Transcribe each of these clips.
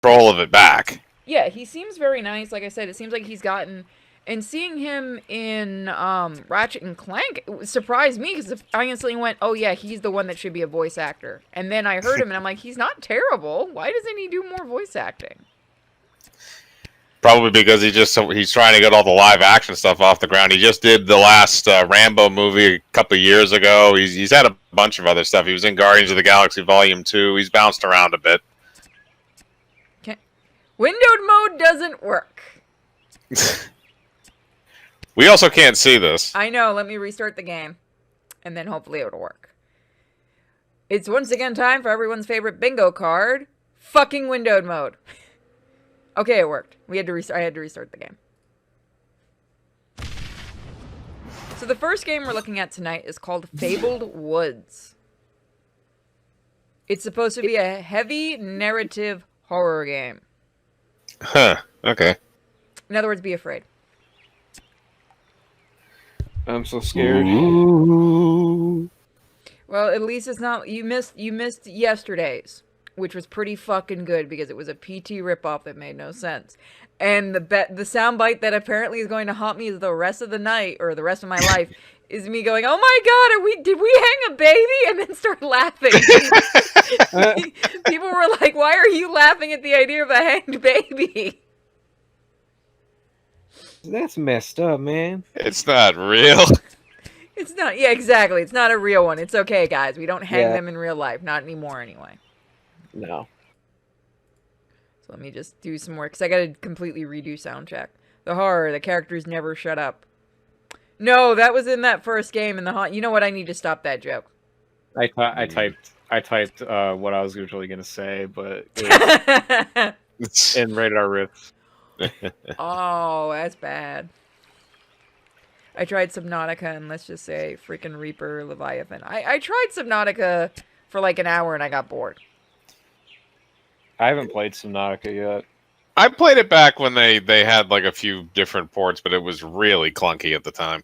control of it back. Yeah, he seems very nice. Like I said, it seems like he's gotten. And seeing him in Ratchet and Clank surprised me because I instantly went, "Oh yeah, he's the one that should be a voice actor." And then I heard him, and I'm like, "He's not terrible. Why doesn't he do more voice acting?" Probably because he's trying to get all the live action stuff off the ground. He just did the last Rambo movie a couple of years ago. He's had a bunch of other stuff. He was in Guardians of the Galaxy Volume 2. He's bounced around a bit. Okay. Windowed mode doesn't work. We also can't see this. I know. Let me restart the game, and then hopefully it'll work. It's once again time for everyone's favorite bingo card: fucking windowed mode. Okay, it worked. I had to restart the game. So the first game we're looking at tonight is called Fabled Woods. It's supposed to be a heavy narrative horror game. Huh. Okay. In other words, be afraid. I'm so scared. Ooh. Well, at least it's not. You missed yesterday's, which was pretty fucking good because it was a PT ripoff that made no sense. And the soundbite that apparently is going to haunt me the rest of the night or the rest of my life is me going, "Oh my god, did we hang a baby?" and then start laughing. People were like, "Why are you laughing at the idea of a hanged baby?" That's messed up, man. It's not real. It's not. Yeah, exactly. It's not a real one. It's okay, guys. We don't hang Yeah. them in real life. Not anymore, anyway. No. So let me just do some more, because I gotta completely redo sound check. The horror, the characters never shut up. No, that was in that first game, and you know what? I need to stop that joke. I typed what I was usually gonna say, but in Radar Rift. Oh, that's bad. I tried Subnautica, and let's just say freaking Reaper Leviathan. I tried Subnautica for like an hour, and I got bored. I haven't played Subnautica yet. I played it back when they had like a few different ports, but it was really clunky at the time.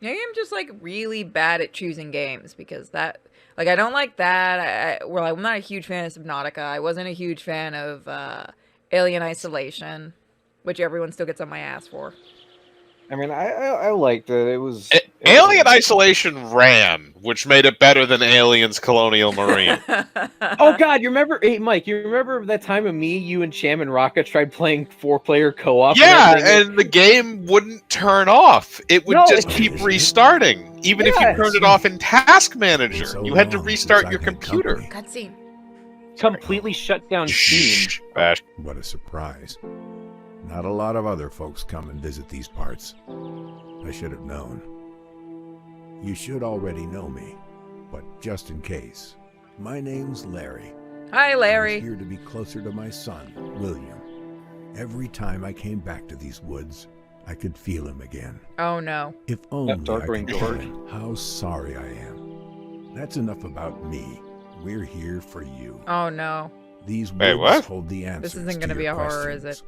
I am just like really bad at choosing games because that, like, I don't like that. I'm not a huge fan of Subnautica. I wasn't a huge fan of Alien Isolation, which everyone still gets on my ass for. I mean, I liked it. It was Alien Isolation ran, which made it better than Aliens Colonial Marine. Oh God, you remember? Hey, Mike, you remember that time of me, you and Sham and Rocket tried playing 4-player co-op? Yeah, and the game wouldn't turn off. It would just keep restarting, even if you turned it off in Task Manager. You had to restart your computer. Cutscene. Completely shut down Steam. Shh, Bash. What a surprise. Not a lot of other folks come and visit these parts. I should have known. You should already know me, but just in case, my name's Larry. Hi, Larry. I'm here to be closer to my son, William. Every time I came back to these woods, I could feel him again. Oh no. If only I Dark Ring could tell George. him how sorry I am. That's enough about me. We're here for you. Oh no. These Wait, woods what? hold the answers. This isn't going to be a horror, is it?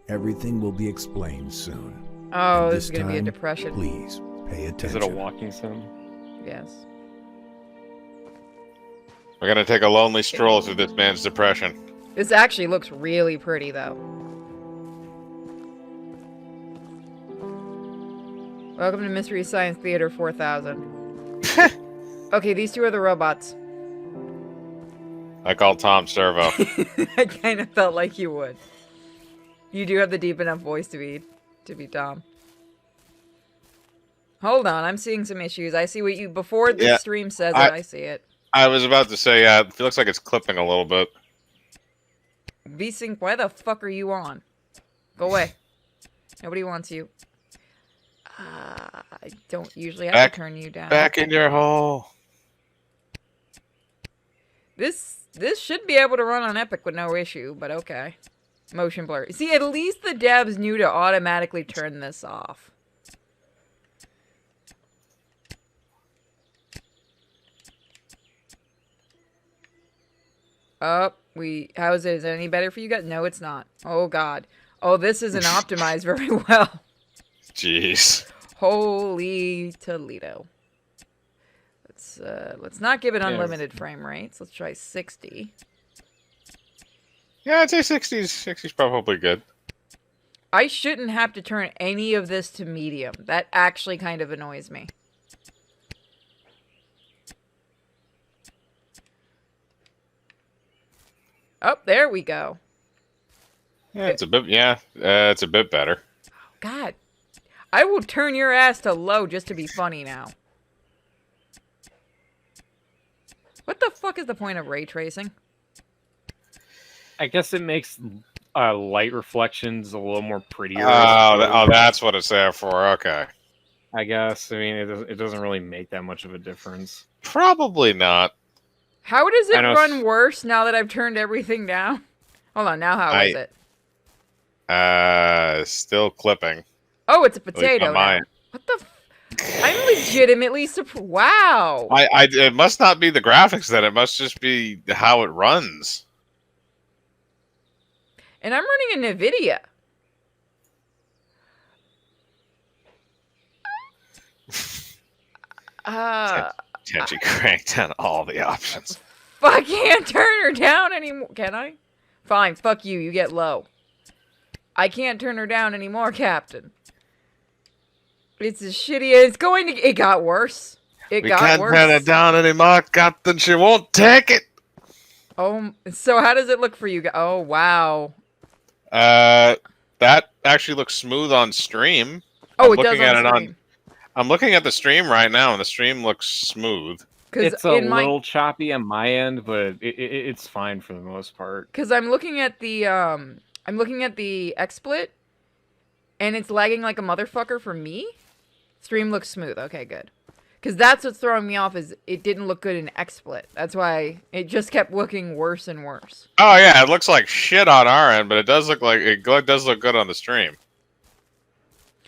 Everything will be explained soon. Oh, And this is going to be a time, depression. Please pay Is attention. it a walking sim? Yes. We're gonna take a lonely stroll through this man's depression. This actually looks really pretty, though. Welcome to Mystery Science Theater 4000. Okay, these two are the robots. I call Tom Servo. I kind of felt like you would. You do have the deep enough voice to be Tom. Hold on, I'm seeing some issues. I see what you before the stream says it. I see it. I was about to say, it looks like it's clipping a little bit. VSync, why the fuck are you on? Go away. Nobody wants you. I don't usually have to turn you down. Back in your hole. This should be able to run on Epic with no issue, but okay. Motion blur. See, at least the devs knew to automatically turn this off. Oh, how is it? Is it any better for you guys? No, it's not. Oh, God. Oh, this isn't optimized very well. Jeez. Holy Toledo. Let's not give it unlimited frame rates. Let's try 60. Yeah, I'd say 60's. 60's probably good. I shouldn't have to turn any of this to medium. That actually kind of annoys me. Oh, there we go. Yeah, it's a bit. Yeah, it's a bit better. God, I will turn your ass to low just to be funny now. What the fuck is the point of ray tracing? I guess it makes light reflections a little more prettier. Oh, that's what it's there for. Okay. I guess. I mean, it doesn't really make that much of a difference. Probably not. How does it I know run worse now that I've turned everything down? Hold on, now how is it? Still clipping. Oh, it's a At least potato on now. mine. What the I'm legitimately surprised. Wow. It must not be the graphics then. It must just be how it runs. And I'm running a NVIDIA. Tenchi cranked on all the options. I can't turn her down anymore. Can I? Fine, fuck you. You get low. I can't turn her down anymore, Captain. It's as shitty as it got worse. It We got can't worse. turn it down anymore, Captain. She won't take it. Oh, so how does it look for you? Oh, wow. That actually looks smooth on stream. Oh, I'm it does looking at on it stream. I'm looking at the stream right now, and the stream looks smooth. It's a little choppy on my end, but it's fine for the most part. Because I'm looking at the XSplit, and it's lagging like a motherfucker for me. Stream looks smooth. Okay, good. Because that's what's throwing me off is it didn't look good in XSplit. That's why it just kept looking worse and worse. Oh yeah, it looks like shit on our end, but it does look like it does look good on the stream.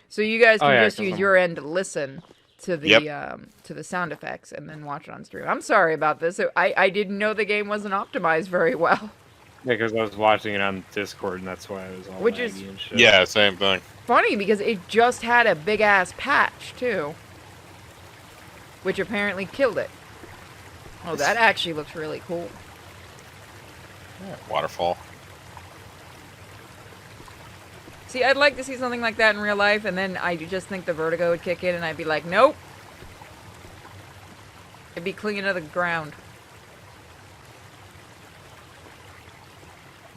So you guys can just 'cause use I'm- your end to listen to the sound effects and then watch it on stream. I'm sorry about this. I didn't know the game wasn't optimized very well. Yeah, because I was watching it on Discord, and that's why I was all Which is- laggy and shit. Yeah, same thing. Funny because it just had a big ass patch too, which apparently killed it. Oh, that actually looks really cool. Waterfall. See, I'd like to see something like that in real life, and then I just think the vertigo would kick in, and I'd be like, nope. It'd be clinging to the ground.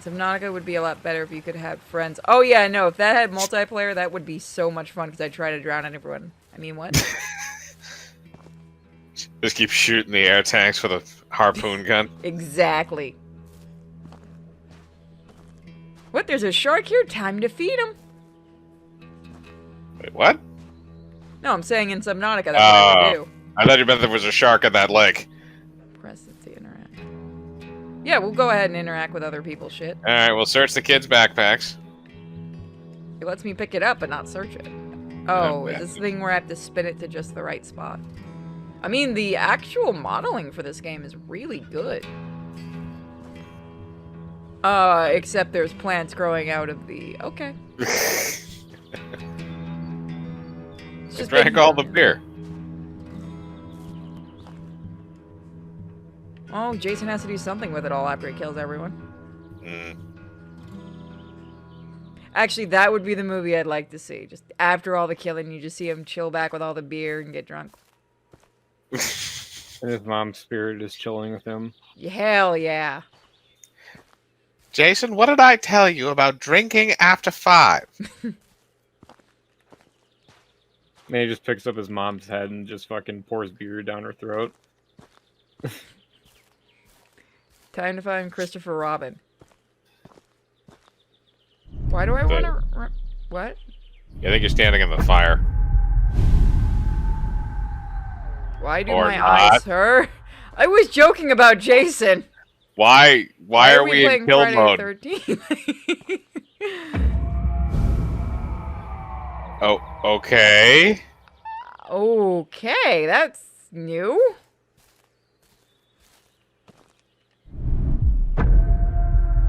Subnautica would be a lot better if you could have friends. Oh yeah, no, if that had multiplayer, that would be so much fun, because I'd try to drown everyone. I mean, what? Just keep shooting the air tanks with a harpoon gun. Exactly. What, there's a shark here? Time to feed him. Wait, what? No, I'm saying in Subnautica, that's what I would do. I thought you meant there was a shark in that lake. Press it to interact. Yeah, we'll go ahead and interact with other people's shit. All right, we'll search the kids' backpacks. It lets me pick it up but not search it. Oh, yeah. is this thing where I have to spin it to just the right spot? I mean, the actual modeling for this game is really good. Except there's plants growing out of the... Okay. Just drank all the beer. Oh, Jason has to do something with it all after he kills everyone. Mm. Actually, that would be the movie I'd like to see. Just after all the killing, you just see him chill back with all the beer and get drunk. And his mom's spirit is chilling with him. Hell yeah. Jason, what did I tell you about drinking after 5? And he just picks up his mom's head and just fucking pours beer down her throat. Time to find Christopher Robin. Why do I want to... What? I think you're standing in the fire. Why do Or my not. eyes hurt? I was joking about Jason. Why are we in playing kill Friday mode? the 13th? Oh, okay. Okay, that's new.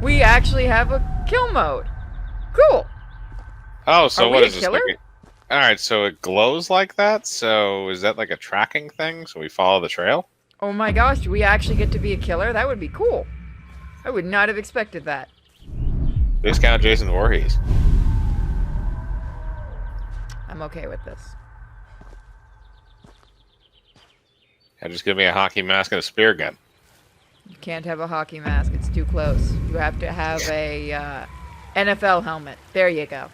We actually have a kill mode. Cool. Oh, so Are what we a is this? killer? All right, so it glows like that. So is that like a tracking thing? So we follow the trail? Oh my gosh, do we actually get to be a killer? That would be cool. I would not have expected that. Discount Jason Voorhees. I'm okay with this. Yeah, just give me a hockey mask and a spear gun. You can't have a hockey mask. It's too close. You have to have a NFL helmet. There you go.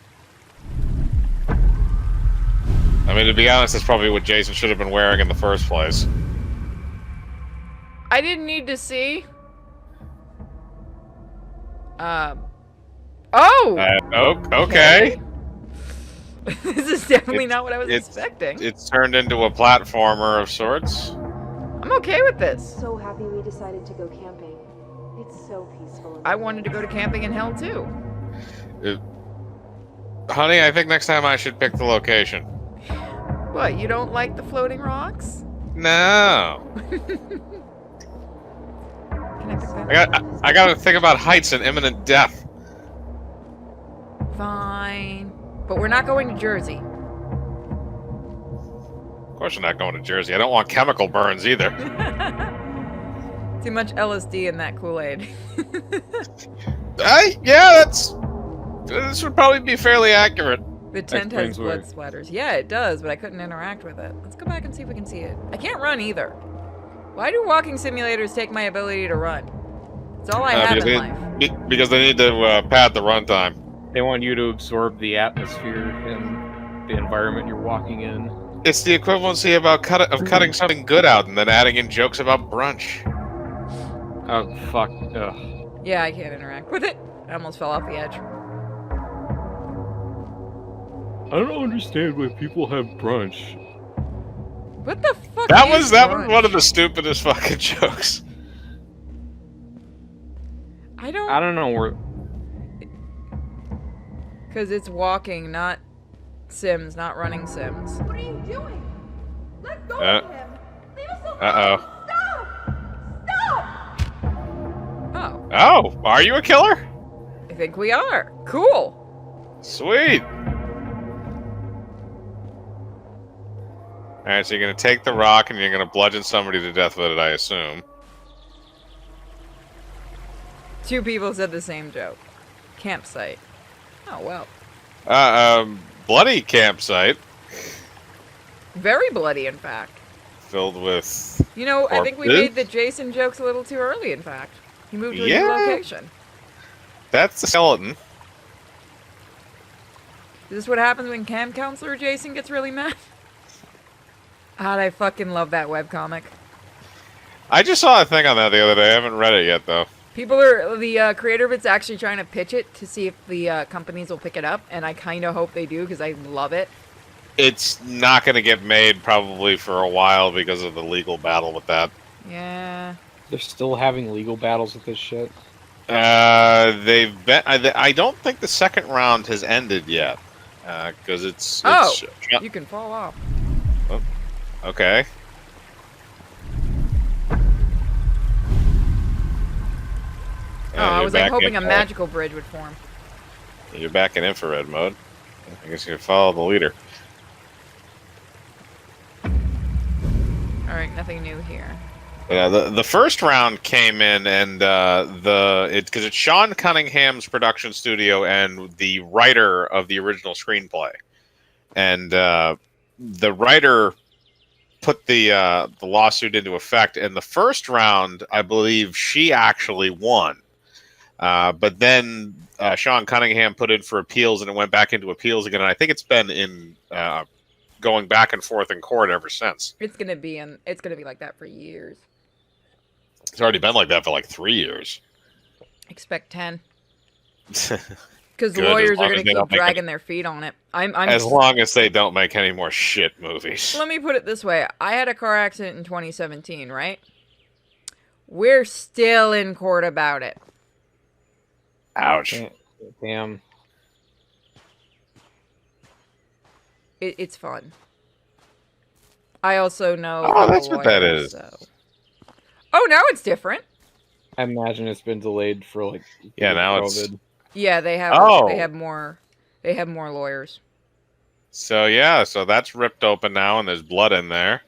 I mean, to be honest, that's probably what Jason should have been wearing in the first place. I didn't need to see. Oh! Okay. This is definitely not what I was expecting. It's turned into a platformer of sorts. I'm okay with this. So happy we decided to go camping. It's so peaceful. I wanted to go to camping in hell too. Honey, I think next time I should pick the location. What, you don't like the floating rocks? No. Can I pick that? I got to think about heights and imminent death. Fine. But we're not going to Jersey. Of course, I'm not going to Jersey. I don't want chemical burns either. Too much LSD in that Kool-Aid. Yeah, this would probably be fairly accurate. The tent has Explains blood splatters. Yeah, it does, but I couldn't interact with it. Let's go back and see if we can see it. I can't run either. Why do walking simulators take my ability to run? It's all I have in life. Because they need to pad the runtime. They want you to absorb the atmosphere and the environment you're walking in. It's the equivalency of cutting something good out and then adding in jokes about brunch. Oh, fuck. Ugh. Yeah, I can't interact with it. I almost fell off the edge. I don't understand why people have brunch. What the fuck That is was brunch? one of the stupidest fucking jokes. I don't know where... Because it's walking, not Sims, not running Sims. What are you doing? Let go of him! Leave us alone! Uh-oh. Stop! Stop! Oh, Oh, are you a killer? I think we are. Cool. Sweet. Alright, so you're gonna take the rock and you're gonna bludgeon somebody to death with it, I assume. Two people said the same joke. Campsite. Oh, well. Bloody campsite. Very bloody, in fact. Filled with... You know, I think we Corpses? made the Jason jokes a little too early, in fact. He moved to a Yeah. new location. That's the skeleton. Is this what happens when camp counselor Jason gets really mad? God, I fucking love that webcomic. I just saw a thing on that the other day. I haven't read it yet, though. The creator of it's actually trying to pitch it to see if the companies will pick it up, and I kind of hope they do, because I love it. It's not going to get made probably for a while because of the legal battle with that. Yeah. They're still having legal battles with this shit. They've been... I don't think the second round has ended yet. Because it's... You can fall off. Okay. Oh, I you're was like back hoping in, a magical bridge would form. You're back in infrared mode. I guess you can follow the leader. Alright, nothing new here. Yeah, the first round came in, and because it's Sean Cunningham's production studio and the writer of the original screenplay, and the writer put the lawsuit into effect. And the first round, I believe, she actually won, but then Sean Cunningham put in for appeals, and it went back into appeals again. And I think it's been in going back and forth in court ever since. It's gonna be like that for years. It's already been like that for like 3 years. Expect 10. As Because Good, lawyers as are long going as to they keep don't make dragging their feet on it. long as they don't make any more shit movies. Let me put it this way. I had a car accident in 2017, right? We're still in court about it. Ouch. Damn. It's fun. I also know... Oh, all that's the what that lawyers, is. so- Oh, now it's different. I imagine it's been delayed for like... Yeah, now it's... Yeah, they have. Oh. They have more. They have more lawyers. So, yeah, so that's ripped open now, and there's blood in there.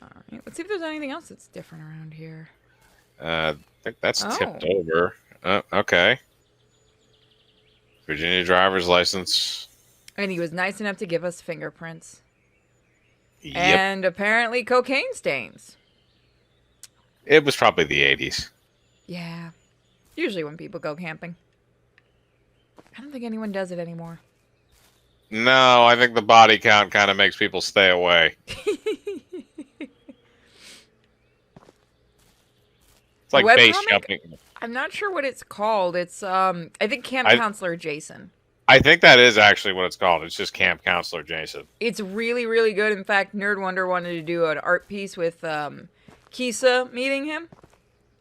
Alright, let's see if there's anything else that's different around here. I think that's Oh. tipped over. Okay. Virginia driver's license. And he was nice enough to give us fingerprints. Yep. And apparently cocaine stains. It was probably the 80s. Yeah. Usually when people go camping. I don't think anyone does it anymore. No, I think the body count kind of makes people stay away. It's like base Webcomic? jumping. I'm not sure what it's called. It's I think Camp Counselor Jason. I think that is actually what it's called. It's just Camp Counselor Jason. It's really, really good. In fact, Nerd Wonder wanted to do an art piece with Kisa meeting him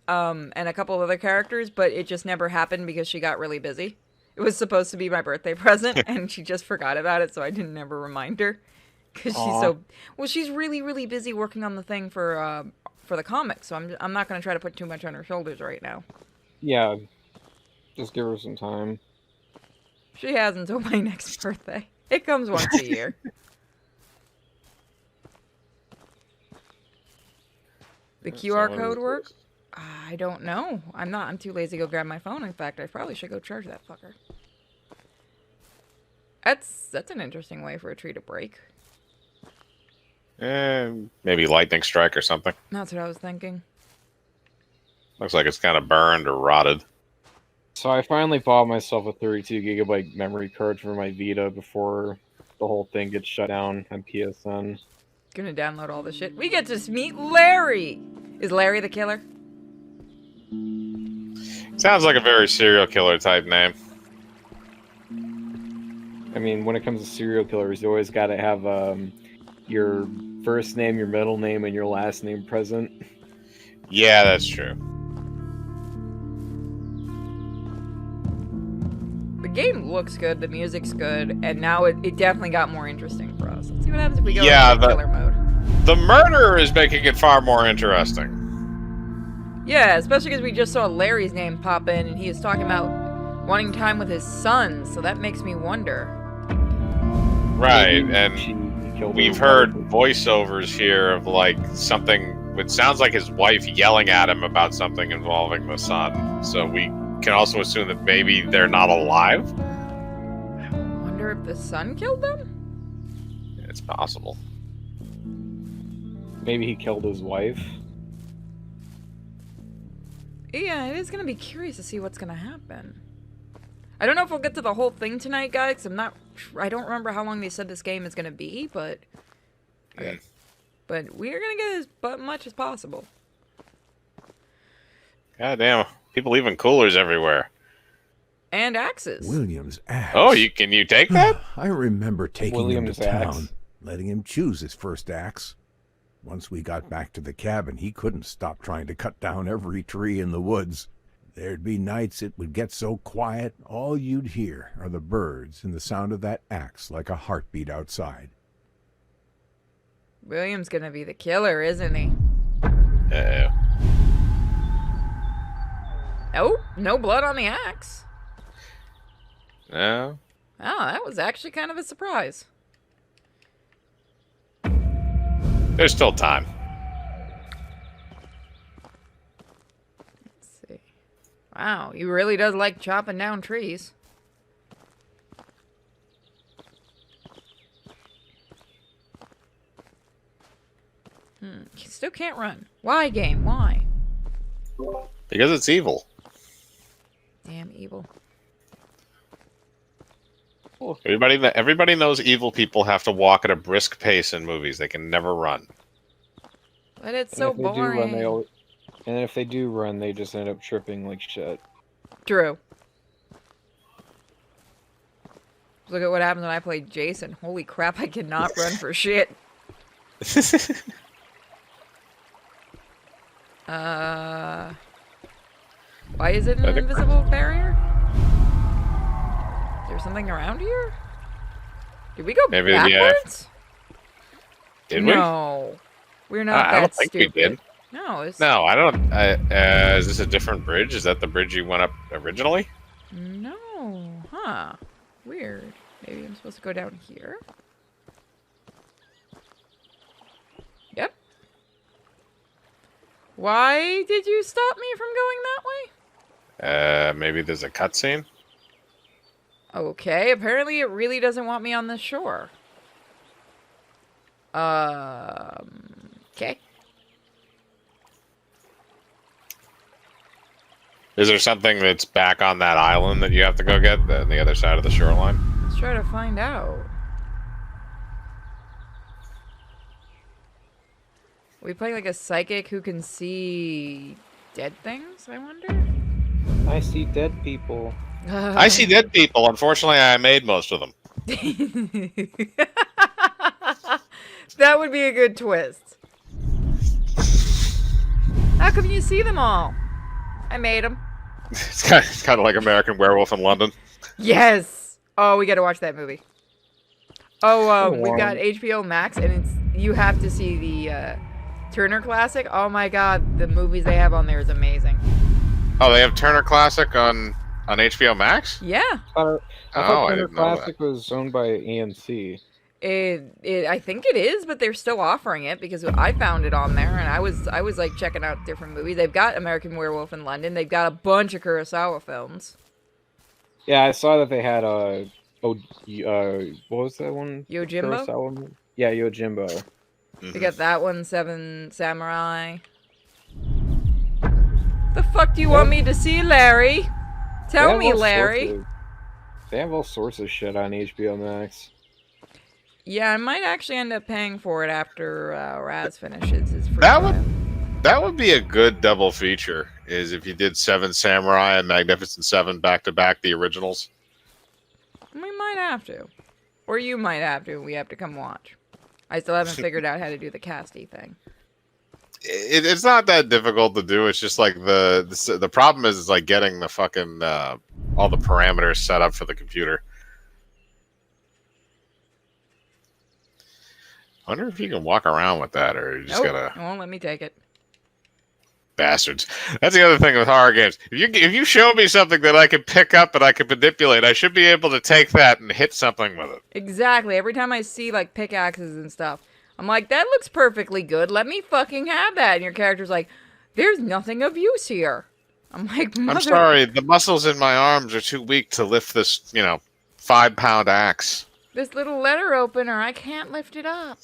and a couple of other characters, but it just never happened because she got really busy. It was supposed to be my birthday present, and she just forgot about it, so I didn't ever remind her. Because she's really, really busy working on the thing for the comic, so I'm not going to try to put too much on her shoulders right now. Yeah, just give her some time. She has until my next birthday. It comes once a year. The QR code work? I don't know. I'm too lazy to go grab my phone. In fact, I probably should go charge that fucker. That's an interesting way for a tree to break. Maybe lightning strike or something. That's what I was thinking. Looks like it's kind of burned or rotted. So I finally bought myself a 32 gigabyte memory card for my Vita before the whole thing gets shut down on PSN. Gonna download all the shit. We get to meet Larry! Is Larry the killer? Sounds like a very serial killer type name. I mean, when it comes to serial killers, you always gotta have your first name, your middle name, and your last name present. Yeah, that's true. The game looks good, the music's good, and now it definitely got more interesting for us. Let's see what happens if we go into killer mode. The murder is making it far more interesting. Yeah, especially because we just saw Larry's name pop in, and he was talking about wanting time with his son, so that makes me wonder. Right, and we've heard voiceovers here of like something which sounds like his wife yelling at him about something involving the son. So we can also assume that maybe they're not alive. I wonder if the son killed them? It's possible. Maybe he killed his wife. Yeah, it is going to be curious to see what's going to happen. I don't know if we'll get to the whole thing tonight, guys. I don't remember how long they said this game is going to be, but but we're going to get as much as possible. God damn, people leaving coolers everywhere. And axes. William's axe. Oh, can you take that? I remember taking him to town, axe. letting him choose his first axe. Once we got back to the cabin, he couldn't stop trying to cut down every tree in the woods. There'd be nights it would get so quiet, all you'd hear are the birds and the sound of that axe like a heartbeat outside. William's gonna be the killer, isn't he? Uh-oh. Oh, no blood on the axe. No. Oh, that was actually kind of a surprise. There's still time. Let's see. Wow, he really does like chopping down trees. He still can't run. Why, game? Why? Because it's evil. Damn evil. Everybody knows evil people have to walk at a brisk pace in movies. They can never run. But it's so boring. And if they do run, they just end up tripping like shit. True. Look at what happens when I play Jason. Holy crap, I cannot run for shit. Why is it an invisible barrier? Is there something around here? Did we go backwards? Did we? No. We're not I that don't think stupid. we did. No, it's... No, I don't. Is this a different bridge? Is that the bridge you went up originally? No. Huh. Weird. Maybe I'm supposed to go down here? Yep. Why did you stop me from going that way? Maybe there's a cutscene? Okay, apparently it really doesn't want me on this shore. Okay. Is there something that's back on that island that you have to go get on the other side of the shoreline? Let's try to find out. Are we playing like a psychic who can see dead things, I wonder? I see dead people. I see dead people. Unfortunately, I made most of them. That would be a good twist. How come you see them all? I made them. It's kind of like American Werewolf in London. Yes. Oh, we got to watch that movie. Oh, we've got Wow. HBO Max, and you have to see the Turner Classic. Oh my God, the movies they have on there is amazing. Oh, they have Turner Classic on HBO Max? Yeah. I thought Oh, I Turner didn't know that. Classic was owned by AMC. I think it is, but they're still offering it because I found it on there, and I was like checking out different movies. They've got American Werewolf in London. They've got a bunch of Kurosawa films. Yeah, I saw that they had what was that one? Yojimbo. Kurosawa movie? Yeah, Yojimbo. They got that one, Seven Samurai. The fuck do you want me to see, Larry? They Tell have me, all Larry. sorts of- They have all sorts of shit on HBO Max. Yeah, I might actually end up paying for it after Raz finishes his free That trial. That would be a good double feature, is if you did Seven Samurai and Magnificent Seven back to back, the originals. We might have to. Or you might have to. We have to come watch. I still haven't figured out how to do the casty thing. It's not that difficult to do. It's just like the problem is like getting the fucking all the parameters set up for the computer. I wonder if you can walk around with that, or you just Nope, gotta it won't let me take it. bastards. That's the other thing with horror games. If you show me something that I can pick up and I can manipulate, I should be able to take that and hit something with it. Exactly. Every time I see like pickaxes and stuff, I'm like, that looks perfectly good. Let me fucking have that. And your character's like, there's nothing of use here. I'm like, I'm sorry, the muscles in my arms are too weak to lift this, 5-pound axe. This little letter opener, I can't lift it up.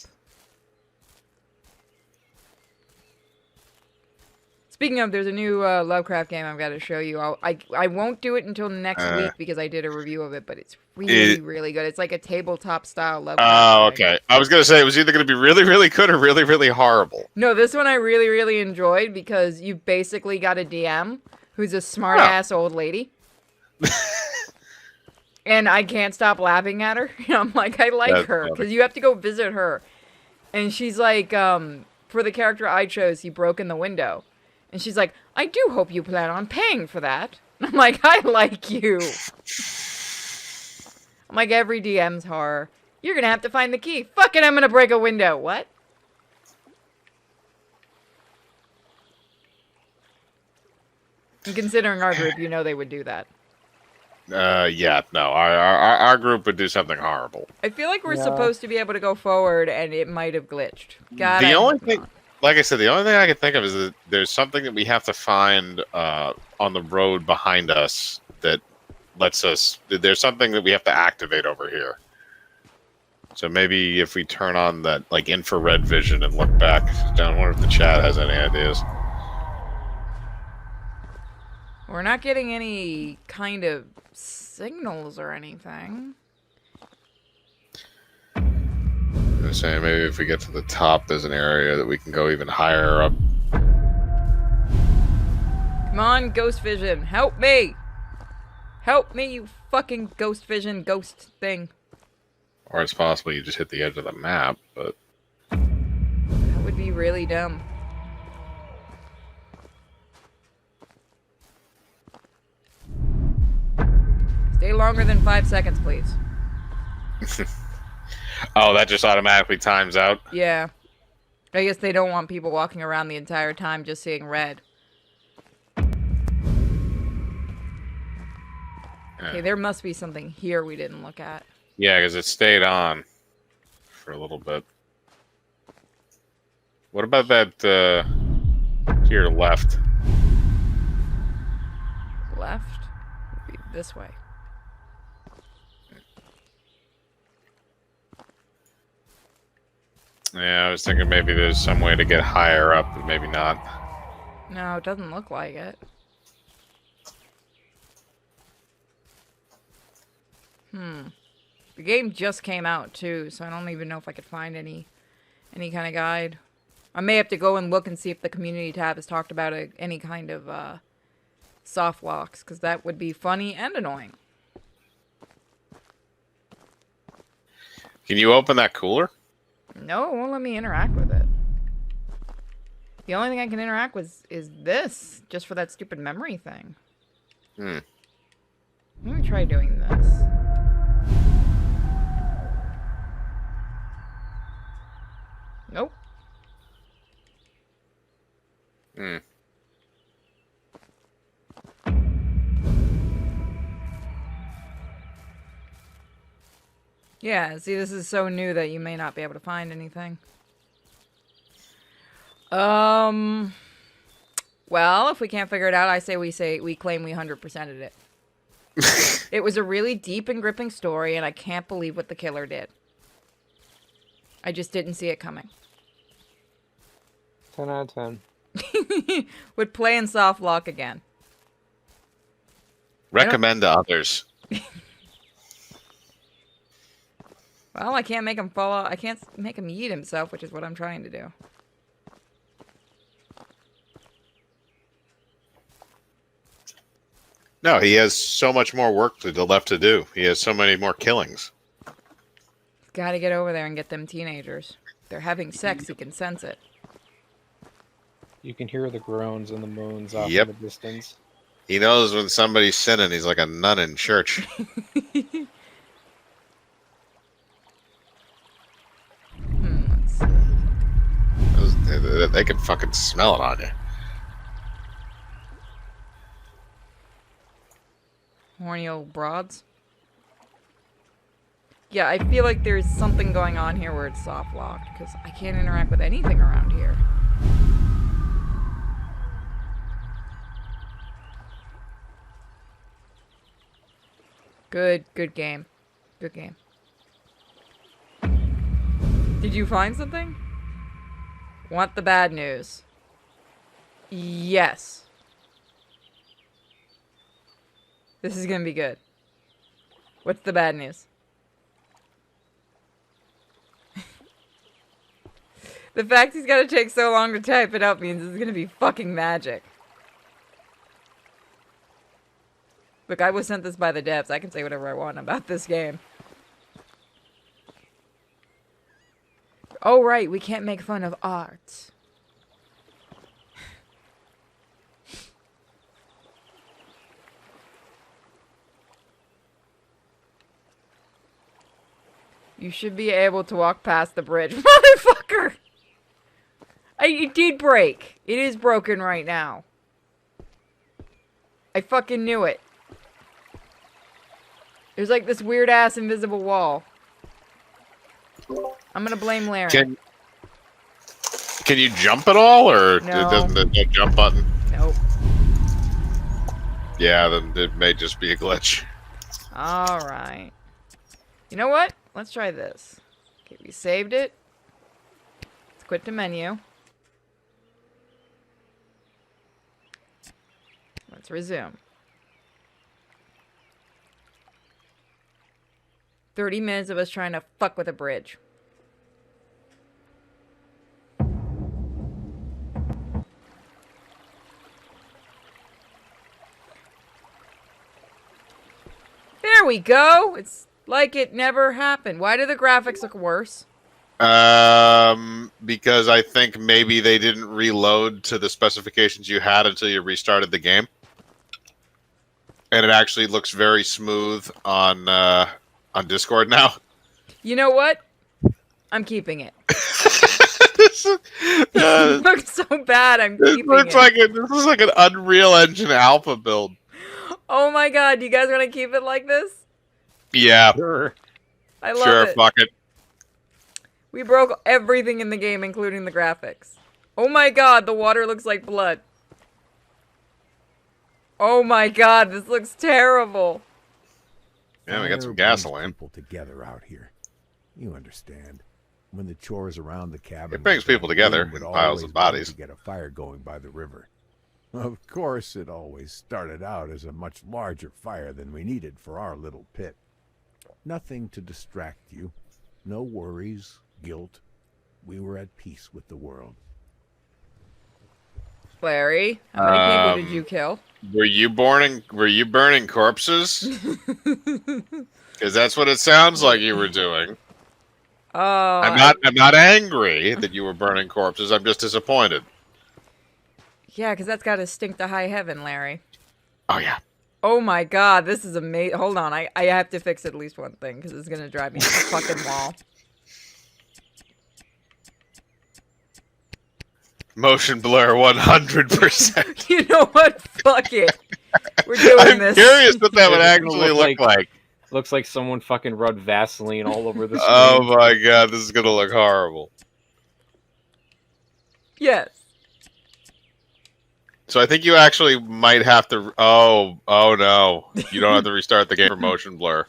Speaking of, there's a new Lovecraft game I've got to show you. I won't do it until next week because I did a review of it, but it's really good. It's like a tabletop style Lovecraft Oh, game. okay. I was going to say it was either going to be really, really good or really, really horrible. No, this one I really enjoyed because you basically got a DM who's a smart ass old lady. And I can't stop laughing at her. I'm like, I like That's her funny. because you have to go visit her. And she's like, for the character I chose, he broke in the window. And she's like, I do hope you plan on paying for that. I'm like, I like you. I'm like, every DM's horror. You're going to have to find the key. Fucking, I'm going to break a window. What? And considering our group, you know they would do that. Yeah, no. Our group would do something horrible. I feel like we're Yeah. supposed to be able to go forward, and it might have glitched. God, The I only hope thing- not. Like I said, the only thing I can think of is that there's something that we have to find on the road behind us that lets us. There's something that we have to activate over here. So maybe if we turn on that like infrared vision and look back down, I wonder if the chat has any ideas. We're not getting any kind of signals or anything. I was saying maybe if we get to the top, there's an area that we can go even higher up. Come on, Ghost Vision, help me! Help me, you fucking Ghost Vision ghost thing. Or it's possible you just hit the edge of the map, but That would be really dumb. Stay longer than 5 seconds, please. oh, that just automatically times out. Yeah. I guess they don't want people walking around the entire time just seeing red. Okay, there must be something here we didn't look at. Yeah, because it stayed on for a little bit. What about that to your left? Left? Would be this way. Yeah, I was thinking maybe there's some way to get higher up, but maybe not. No, it doesn't look like it. The game just came out too, so I don't even know if I could find any kind of guide. I may have to go and look and see if the community tab has talked about any kind of soft locks, because that would be funny and annoying. Can you open that cooler? No, it won't let me interact with it. The only thing I can interact with is this, just for that stupid memory thing. Hmm. Let me try doing this. Nope. Hmm. Yeah, see, this is so new that you may not be able to find anything. Well, if we can't figure it out, I say we claim we 100%ed it. It was a really deep and gripping story, and I can't believe what the killer did. I just didn't see it coming. 10 out of 10. Would play in soft lock again. Recommend to others. Well, I can't make him fall off. I can't make him yeet himself, which is what I'm trying to do. No, he has so much more work left to do. He has so many more killings. Gotta get over there and get them teenagers. They're having sex, he can sense it. You can hear the groans and the moans off Yep. in the distance. He knows when somebody's sinning. He's like a nun in church. Let's see. They can fucking smell it on you. Horny old broads. Yeah, I feel like there's something going on here where it's soft locked, because I can't interact with anything around here. Good game. Good game. Did you find something? Want the bad news? Yes. This is gonna be good. What's the bad news? The fact he's gotta take so long to type it up means it's gonna be fucking magic. Look, I was sent this by the devs. I can say whatever I want about this game. Oh, right, we can't make fun of art. You should be able to walk past the bridge. Motherfucker! It did break. It is broken right now. I fucking knew it. There's like this weird ass invisible wall. I'm gonna blame Larry. Can you jump at all, or No. it doesn't the jump button? Nope. Yeah, then it may just be a glitch. Alright. You know what? Let's try this. Okay, we saved it. Let's quit the menu. Let's resume. 30 minutes of us trying to fuck with a bridge. There we go! It's like it never happened. Why do the graphics look worse? Because I think maybe they didn't reload to the specifications you had until you restarted the game. And it actually looks very smooth on Discord now. You know what? I'm keeping it. This It looks so bad, I'm keeping looks it. like this is like an Unreal Engine alpha build. Oh my god, you guys want to keep it like this? Yeah, Sure. I love sure, it. fuck it. We broke everything in the game, including the graphics. Oh my god, the water looks like blood. Oh my god, this looks terrible. Yeah, we got some Fire brings gasoline. People together out here. You understand. When the chores around the cabin It brings were done, people together William would in piles always of want bodies. to get a fire going by the river. Of course, it always started out as a much larger fire than we needed for our little pit. Nothing to distract you. No worries, guilt. We were at peace with the world. Larry, how many people did you kill? Were you burning corpses? Because that's what it sounds like you were doing. Oh, I'm not angry that you were burning corpses. I'm just disappointed. yeah, because that's got to stink to high heaven, Larry. Oh yeah. Oh my god, this is amazing. Hold on, I have to fix at least one thing, because it's going to drive me to the fucking wall. Motion blur 100%. You know what? Fuck it. We're doing I'm this. curious what that would It's gonna actually look like. Looks like someone fucking rubbed Vaseline all over the screen. Oh my god, this is gonna look horrible. Yes. So I think you actually might have to. Oh no, you don't have to restart the game for motion blur.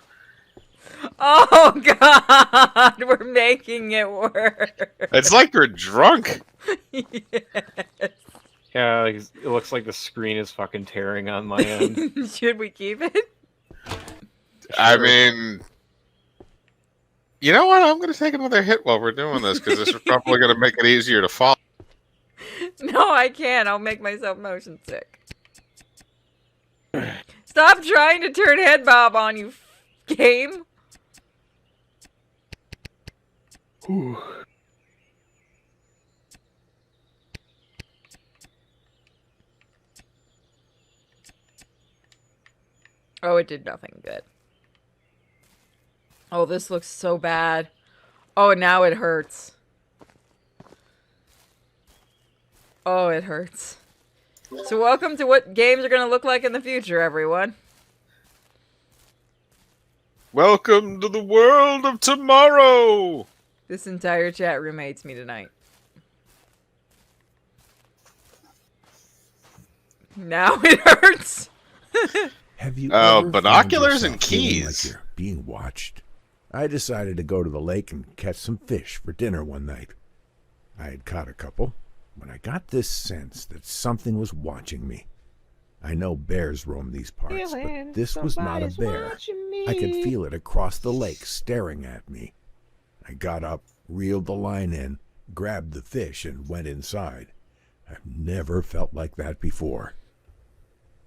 Oh god, we're making it work. It's like you're drunk. Yes. Yeah, it looks like the screen is fucking tearing on my end. Should we keep it? I mean, you know what? I'm gonna take another hit while we're doing this because this is probably gonna make it easier to follow. No, I can't. I'll make myself motion sick. Stop trying to turn head bob on, you game. Ooh. Oh, it did nothing good. Oh, this looks so bad. Oh, now it hurts. Oh, it hurts. So welcome to what games are going to look like in the future, everyone. Welcome to the world of tomorrow. This entire chat room hates me tonight. Now it hurts. Have you Oh, ever binoculars found and yourself feeling keys. like you're being watched? I decided to go to the lake and catch some fish for dinner one night. I had caught a couple when I got this sense that something was watching me. I know bears roam these parts, but this was not a bear. I could feel it across the lake staring at me. I got up, reeled the line in, grabbed the fish, and went inside. I've never felt like that before.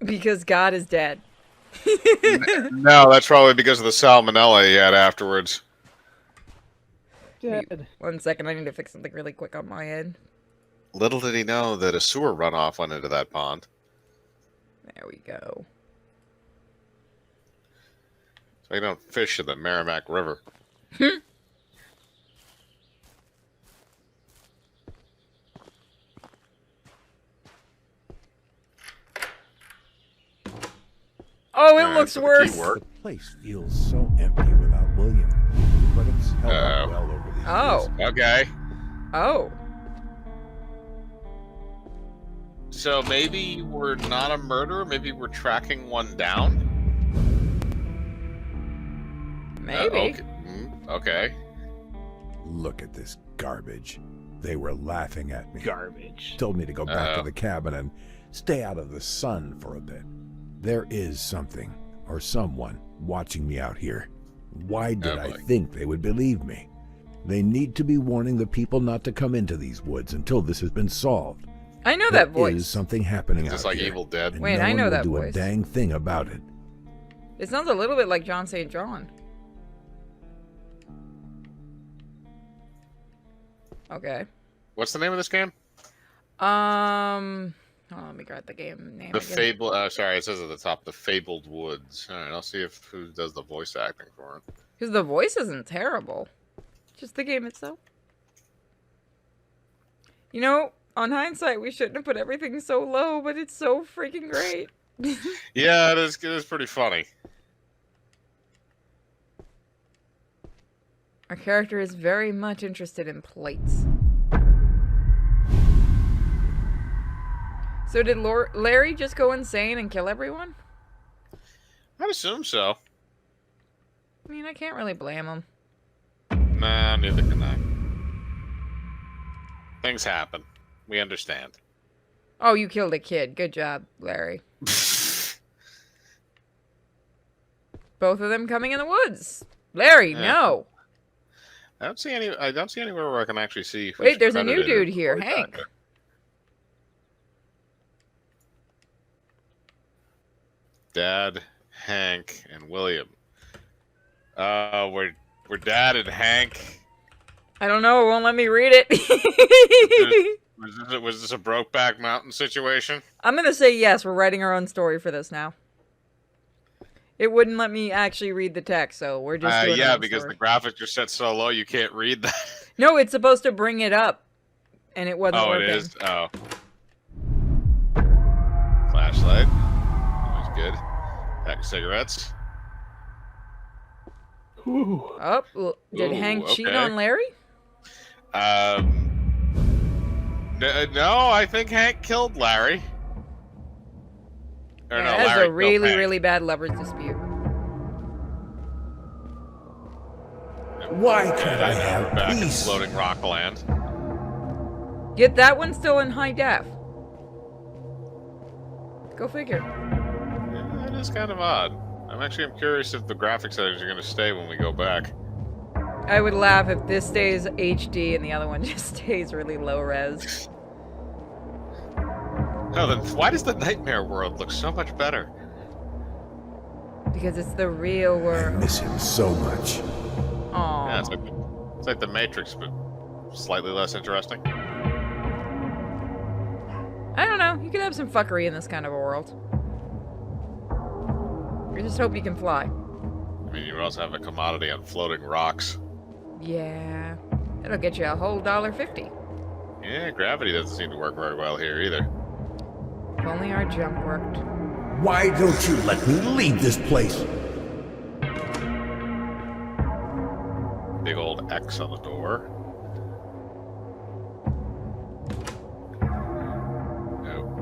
Because God is dead. No, that's probably because of the salmonella he had afterwards. Dead. 1 second, I need to fix something really quick on my end. Little did he know that a sewer runoff went into that pond. There we go. So you don't fish in the Merrimack River. Oh, it Alright, looks so the worse. key worked. The place feels so empty without William, but it's held up well over these Oh. years. Okay. Oh. So maybe we're not a murderer. Maybe we're tracking one down. Maybe. Okay. Okay. Look at this garbage. They were laughing at me. Garbage. Told me to go back to Uh-oh. the cabin and stay out of the sun for a bit. There is something, or someone, watching me out here. Why did Oh, I boy. think they would believe me? They need to be warning the people not to come into these woods until this has been solved. I know There that voice. is something happening Just out like here, Evil Dead. and Wait, no I one know will that do voice. a dang thing about it. It sounds a little bit like John St. John. Okay. What's the name of this game? Oh, let me grab the game name. The again. Fable. Sorry, it says at the top, the Fabled Woods. All right, I'll see if who does the voice acting for it. Because the voice isn't terrible. Just the game itself. You know, on hindsight, we shouldn't have put everything so low, but it's so freaking great. Yeah, it is pretty funny. Our character is very much interested in plates. So did Larry just go insane and kill everyone? I'd assume so. I mean, I can't really blame him. Nah, neither can I. Things happen. We understand. Oh, you killed a kid. Good job, Larry. Both of them coming in the woods. Larry, Yeah. no. I don't see any. I don't see anywhere where I can actually see. Who's Wait, there's a new credited dude here, before he died. Hank. Dad, Hank, and William. We're Dad and Hank. I don't know. It won't let me read it. Was this a Brokeback Mountain situation? I'm gonna say yes. We're writing our own story for this now. It wouldn't let me actually read the text, so we're just doing our Yeah, own because story. the graphics are set so low you can't read that. No, it's supposed to bring it up, and it wasn't Oh, working. it is. Oh. Flashlight. Always good. Pack of cigarettes. Whew. Oh, did Ooh, Hank cheat okay. on Larry? No, I think Hank killed Larry. Or no, That's Larry a killed really, Hank. really bad lovers dispute. Why can't I We're have back in peace? floating rock land. Yet that one's still in high def. Go figure. Yeah, it is kind of odd. I'm curious if the graphics settings are going to stay when we go back. I would laugh if this stays HD and the other one just stays really low res. No, then why does the Nightmare World look so much better? Because it's the real I world. miss him so much. Aww. Yeah, it's like the Matrix, but slightly less interesting. I don't know. You could have some fuckery in this kind of a world. I just hope you can fly. I mean, you also have a commodity on floating rocks. Yeah. It'll get you a whole $1.50. Yeah, gravity doesn't seem to work very well here either. If only our jump worked. Why don't you let me leave this place? Big old X on the door.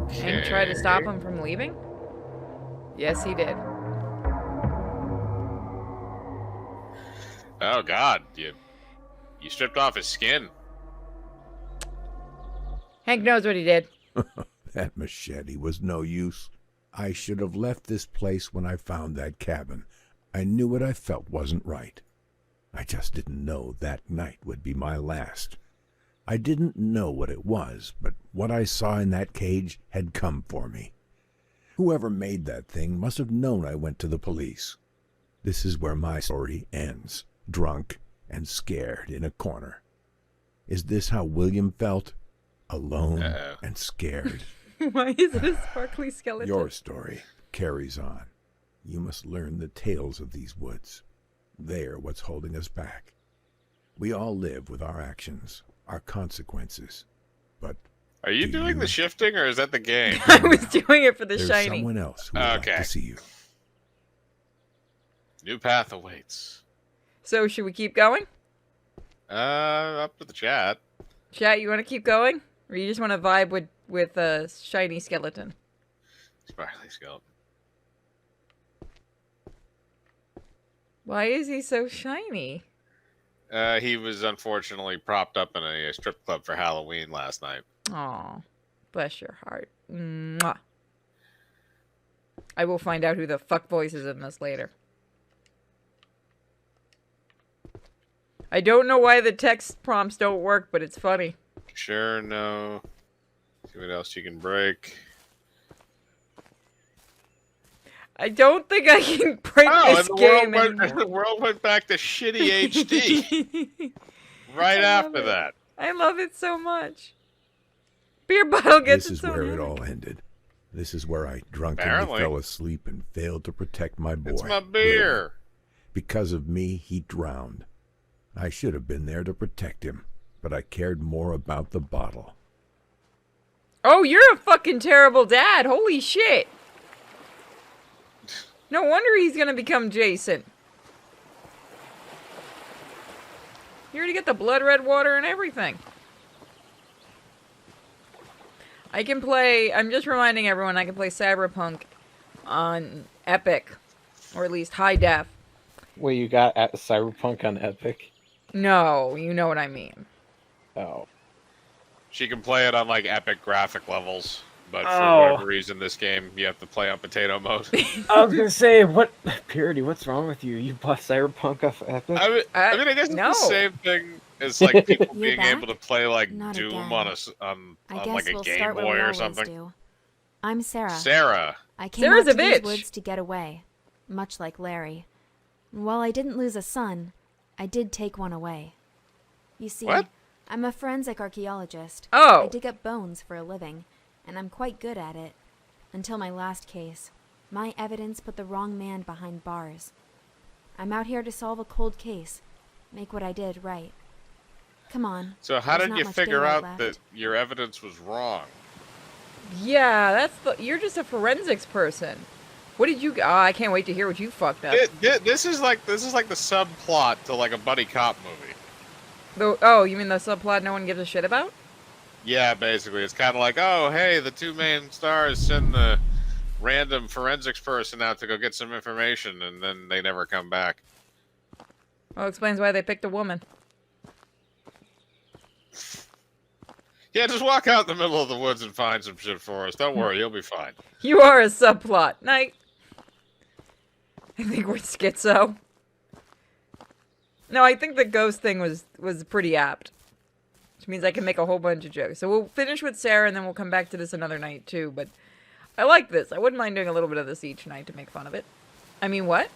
Okay. And try to stop him from leaving? Yes, he did. Oh God, you stripped off his skin. Hank knows what he did. That machete was no use. I should have left this place when I found that cabin. I knew what I felt wasn't right. I just didn't know that night would be my last. I didn't know what it was, but what I saw in that cage had come for me. Whoever made that thing must have known I went to the police. This is where my story ends, drunk and scared in a corner. Is this how William felt? Alone and scared. Why is it a sparkly skeleton? Your story carries on. You must learn the tales of these woods. They're what's holding us back. We all live with our actions, our consequences. But Are you doing the shifting, or is that the game? I was doing it for the there's shiny. someone else who would like Okay. to see you. New path awaits. So should we keep going? Up to the chat. Chat, you want to keep going? Or you just want to vibe with a shiny skeleton? Sparkly skeleton. Why is he so shiny? He was unfortunately propped up in a strip club for Halloween last night. Aw, bless your heart. Mwah. I will find out who the fuck voice is in this later. I don't know why the text prompts don't work, but it's funny. Sure, no. See what else you can break. I don't think I can break this game anymore. The world went back to shitty HD right after that. I love it so much. Beer bottle gets This is its own where it hammock. all ended. This is where I drunkenly Apparently. fell asleep and failed to protect my boy. It's my beer. William. Because of me, he drowned. I should have been there to protect him, but I cared more about the bottle. Oh, you're a fucking terrible dad. Holy shit. No wonder he's gonna become Jason. You already get the blood red water and everything. I can play, I'm just reminding everyone, I can play Cyberpunk on Epic. Or at least high def. Wait, you got at Cyberpunk on Epic? No, you know what I mean. Oh. She can play it on like epic graphic levels, but for Oh. whatever reason, this game you have to play on potato mode. I was gonna say, what Purity? What's wrong with you? You bought Cyberpunk off Epic? I mean, I guess no. it's the same thing as like people You're being able to back? play like Not Doom again. on on I like guess a we'll Game start where Boy we or always something. do. I'm Sarah. Sarah. I came Sarah's out a to these bitch. woods to get away, much like Larry. And while I didn't lose a son, I did take one away. You see, What? I'm a forensic archaeologist. Oh. I dig up bones for a living, and I'm quite good at it. Until my last case, my evidence put the wrong man behind bars. I'm out here to solve a cold case, make what I did right. Come on. So how there's did not you much figure daylight out left. that your evidence was wrong? Yeah, you're just a forensics person. What did you? Oh, I can't wait to hear what you fucked up. This is like the subplot to like a buddy cop movie. Oh, you mean the subplot no one gives a shit about? Yeah, basically, it's kind of like, oh, hey, the two main stars send the random forensics person out to go get some information, and then they never come back. Well, explains why they picked a woman. Yeah, just walk out in the middle of the woods and find some shit for us. Don't worry, you'll be fine. You are a subplot. Night. I think we're schizo. No, I think the ghost thing was pretty apt. Which means I can make a whole bunch of jokes. So we'll finish with Sarah and then we'll come back to this another night too. But I like this. I wouldn't mind doing a little bit of this each night to make fun of it. I mean, what?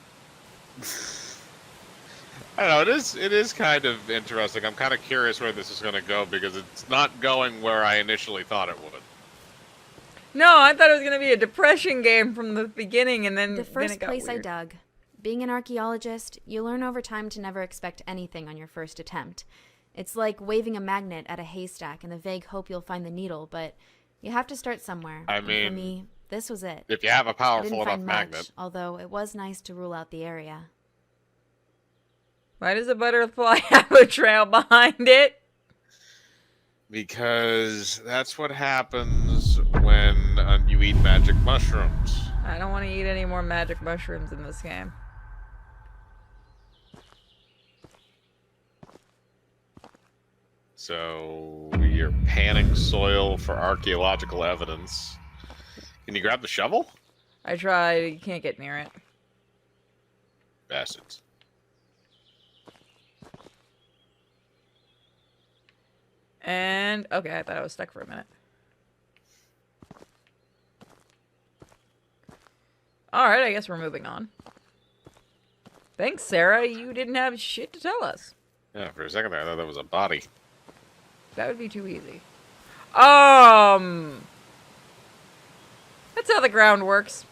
I don't know, it is kind of interesting. I'm kind of curious where this is going to go because it's not going where I initially thought it would. No, I thought it was going to be a depression game from the beginning and then The then first it got place I weird. dug. Being an archaeologist, you learn over time to never expect anything on your first attempt. It's like waving a magnet at a haystack in the vague hope you'll find the needle, but you have to start somewhere. I And mean, for me, this was it. If you have a I powerful didn't enough find much, magnet. although it was nice to rule out the area. Why does a butterfly have a trail behind it? Because that's what happens when you eat magic mushrooms. I don't want to eat any more magic mushrooms in this game. So you're panning soil for archaeological evidence. Can you grab the shovel? I tried. You can't get near it. Bastards. And, okay, I thought I was stuck for a minute. Alright, I guess we're moving on. Thanks, Sarah. You didn't have shit to tell us. Yeah, for a second there, I thought that was a body. That would be too easy. That's how the ground works.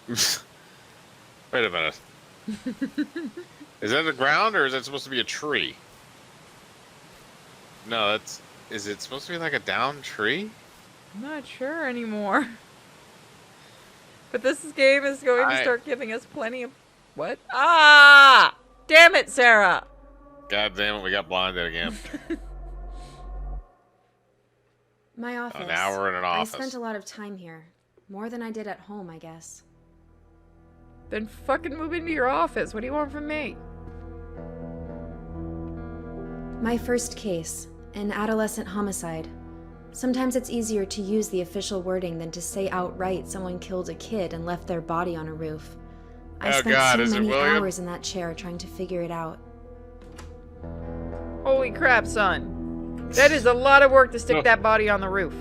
Wait a minute. Is that the ground, or is that supposed to be a tree? No, that's... Is it supposed to be like a downed tree? I'm not sure anymore. But this game is going to start giving us plenty of... What? Ah! Damn it, Sarah! God damn it, we got blinded again. My office. Now we're in an I office. spent a lot of time here. More than I did at home, I guess. Then fucking move into your office. What do you want from me? My first case, an adolescent homicide. Sometimes it's easier to use the official wording than to say outright someone killed a kid and left their body on a roof. I Oh spent God, so is it many William? hours in that chair trying to figure it out. Holy crap, son. That is a lot of work to stick No. that body on the roof.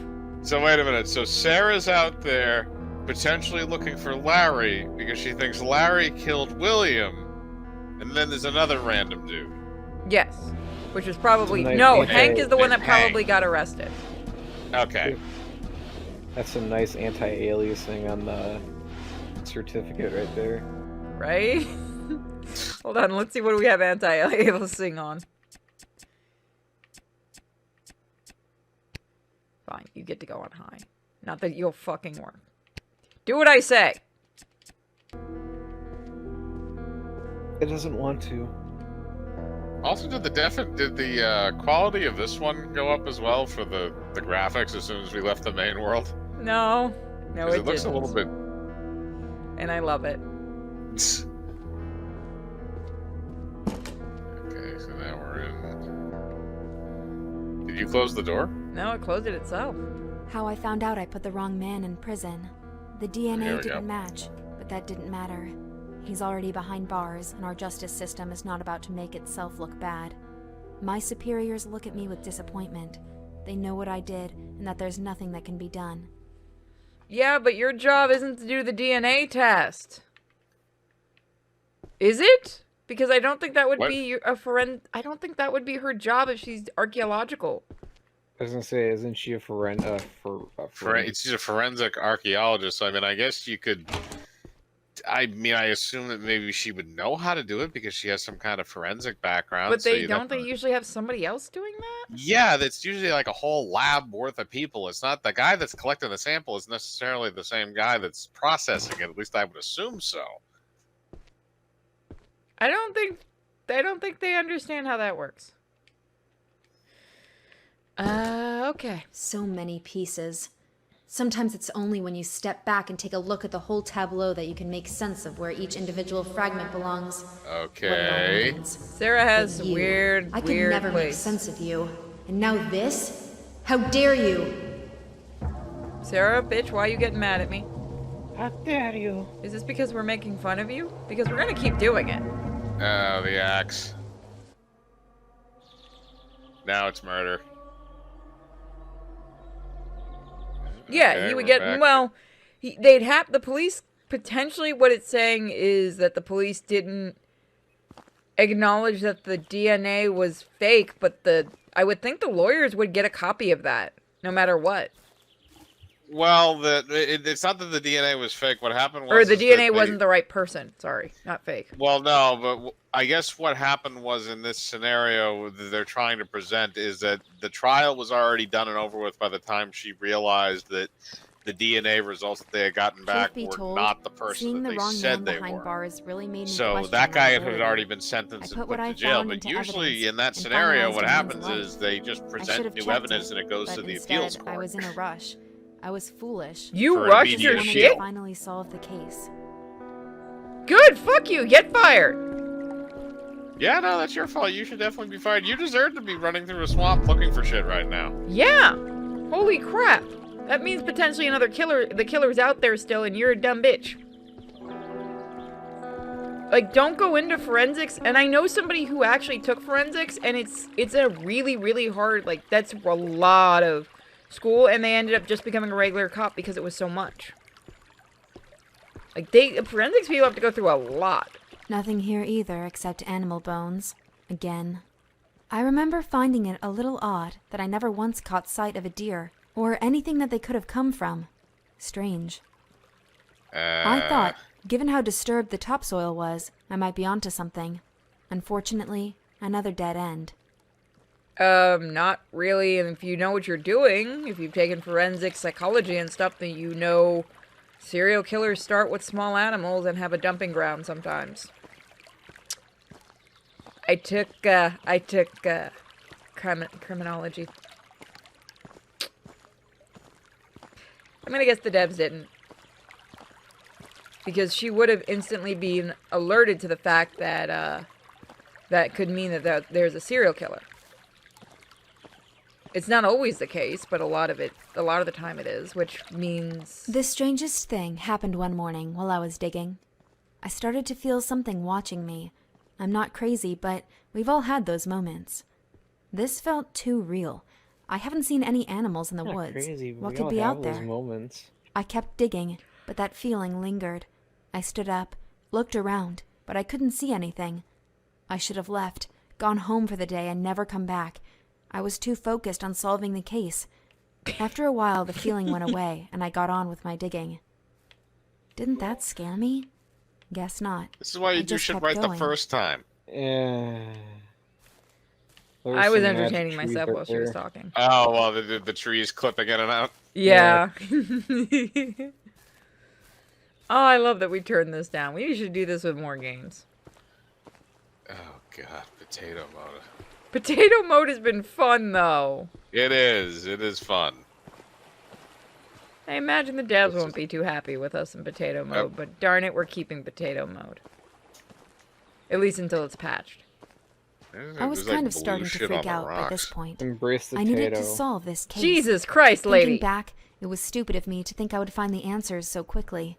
So wait a minute. So Sarah's out there potentially looking for Larry because she thinks Larry killed William, and then there's another random dude. Yes. Which is probably... Nice No, detail. Hank is the one that Hank. probably got arrested. Okay. That's some nice anti-aliasing on the certificate right there. Right? Hold on, let's see what we have anti-aliasing on. Fine, you get to go on high. Not that you'll fucking work. Do what I say! It doesn't want to. Also, did the quality of this one go up as well for the graphics as soon as we left the main world? No. No, 'Cause it it looks didn't. a little bit. And I love it. Okay, so now we're in. Did you close the door? No, it closed it itself. How I found out I put the wrong man in prison. The Here DNA we didn't go. match, but that didn't matter. He's already behind bars, and our justice system is not about to make itself look bad. My superiors look at me with disappointment. They know what I did, and that there's nothing that can be done. Yeah, but your job isn't to do the DNA test. Is it? Because I don't think that would What? be I don't think that would be her job if she's archaeological. I was gonna say, isn't she a She's a forensic archaeologist. So, I mean, I guess you could. I mean, I assume that maybe she would know how to do it because she has some kind of forensic background. But so they you'd don't have they to- usually have somebody else doing that? Yeah, that's usually like a whole lab worth of people. It's not the guy that's collecting the sample is necessarily the same guy that's processing it. At least I would assume so. I don't think they understand how that works. Okay. So many pieces. Sometimes it's only when you step back and take a look at the whole tableau that you can make sense of where each individual fragment belongs. What it all Okay. means. Sarah has But you, weird, I could weird never make place. sense of you. And now this? How dare you? Sarah, bitch, why are you getting mad at me? How dare you? Is this because we're making fun of you? Because we're gonna keep doing it. Oh, the axe. Now it's murder. Yeah, Okay, he would we're get back. well. They'd have the police potentially. What it's saying is that the police didn't acknowledge that the DNA was fake, but I would think the lawyers would get a copy of that, no matter what. Well, it's not that the DNA was fake. What happened was, Or the is that DNA they- wasn't the right person. Sorry, not fake. Well, no, but I guess what happened was in this scenario that they're trying to present is that the trial was already done and over with by the time she realized that the DNA results that they had gotten back Truth be were told, not the person seeing that the they wrong said man they behind were. bars really made me So question that my guy had authority. already been sentenced I and put put what to I jail. found But into usually evidence in that and scenario, finalized what a man's happens life. is they just I should present have new checked evidence it, and it goes but to the instead, appeals court. I was in a rush. I was foolish. You For rushed immediate your I wanted appeal. to shit. finally solve the case. Good. Fuck you. Get fired. Yeah, no, that's your fault. You should definitely be fired. You deserve to be running through a swamp looking for shit right now. Yeah. Holy crap. That means potentially another killer. The killer's out there still, and you're a dumb bitch. Like, don't go into forensics. And I know somebody who actually took forensics, and it's a really, really hard, like, that's a lot of school, and they ended up just becoming a regular cop because it was so much. Like, forensics people have to go through a lot. Nothing here either except animal bones. Again. I remember finding it a little odd that I never once caught sight of a deer, or anything that they could have come from. Strange. I thought, given how disturbed the topsoil was, I might be onto something. Unfortunately, another dead end. Not really. And if you know what you're doing, if you've taken forensic psychology and stuff, then you know serial killers start with small animals and have a dumping ground sometimes. I took criminology. I'm gonna guess the devs didn't. Because she would have instantly been alerted to the fact that, that could mean that there's a serial killer. It's not always the case, but a lot of the time it is, which means... The strangest thing happened one morning while I was digging. I started to feel something watching me. I'm not crazy, but we've all had those moments. This felt too real. I haven't seen any animals in the Not woods. crazy. What we could all be have out those there? moments. I kept digging, but that feeling lingered. I stood up, looked around, but I couldn't see anything. I should have left, gone home for the day, and never come back. I was too focused on solving the case. After a while, the feeling went away, and I got on with my digging. Didn't that scare me? Guess not. This is why I you just should kept write the going. first time. I was entertaining myself while she was talking. Oh, well, the trees clipping in and out. Yeah. Oh, I love that we turned this down. We should do this with more games. Oh, God. Potato mode. Potato mode has been fun, though. It is. It is fun. I imagine the devs won't be too happy with us in potato mode, but darn it, we're keeping potato mode. At least until it's patched. I was There's, like, kind of blue starting to shit on freak the out by this rocks. point. Embrace the I needed potato. to solve this case. Jesus Christ, Thinking lady. back, it was stupid of me to think I would find the answers so quickly.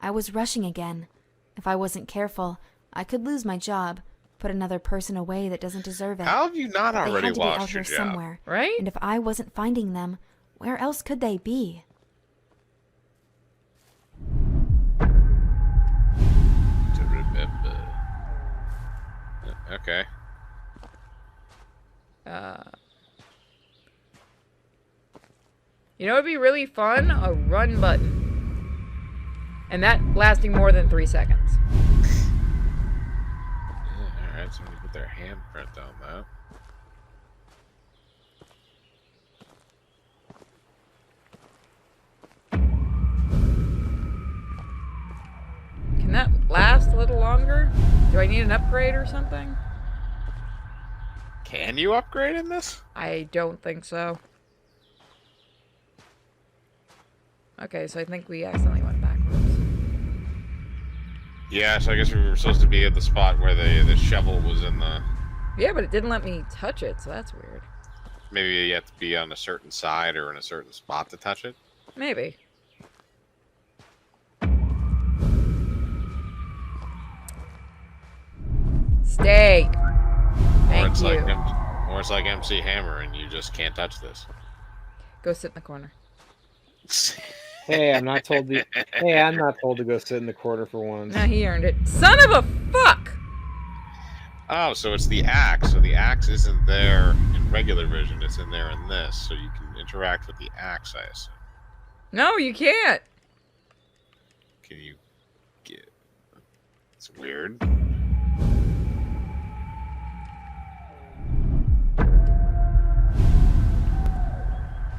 I was rushing again. If I wasn't careful, I could lose my job, put another person away that doesn't deserve it. How have you not They already had to be out lost here your job? somewhere, Right? and if I wasn't finding them, where else could they be? To remember. Okay. You know, it'd be really fun? A run button. And that lasting more than 3 seconds. Yeah, alright, somebody put their handprint on that. Can that last a little longer? Do I need an upgrade or something? Can you upgrade in this? I don't think so. Okay, so I think we accidentally went backwards. Yeah, so I guess we were supposed to be at the spot where the shovel was in the... Yeah, but it didn't let me touch it, so that's weird. Maybe you have to be on a certain side or in a certain spot to touch it. Maybe. Stay. Thank you. Or it's like MC Hammer and you just can't touch this. Go sit in the corner. Hey, I'm not told to. Hey, I'm not told to go sit in the corner for once. Nah, he earned it. Son of a fuck! Oh, so it's the axe. So the axe isn't there in regular vision. It's in there in this. So you can interact with the axe, I assume. No, you can't. Can you get... It's weird.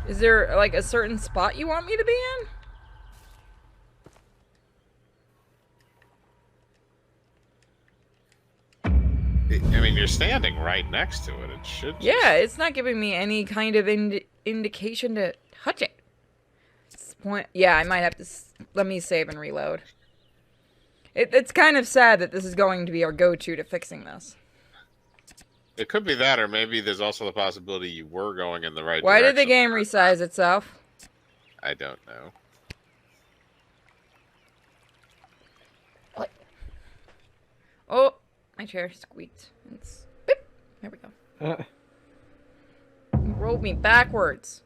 Is there, like, a certain spot you want me to be in? I mean, you're standing right next to it. It should just... Yeah, it's not giving me any kind of indication to touch it. Yeah, I might have to... Let me save and reload. It's kind of sad that this is going to be our go-to to fixing this. It could be that, or maybe there's also the possibility you were going in the right Why direction. did the game resize itself? I don't know. What? Oh, my chair squeaked. It's... Beep. There we go. You rolled me backwards.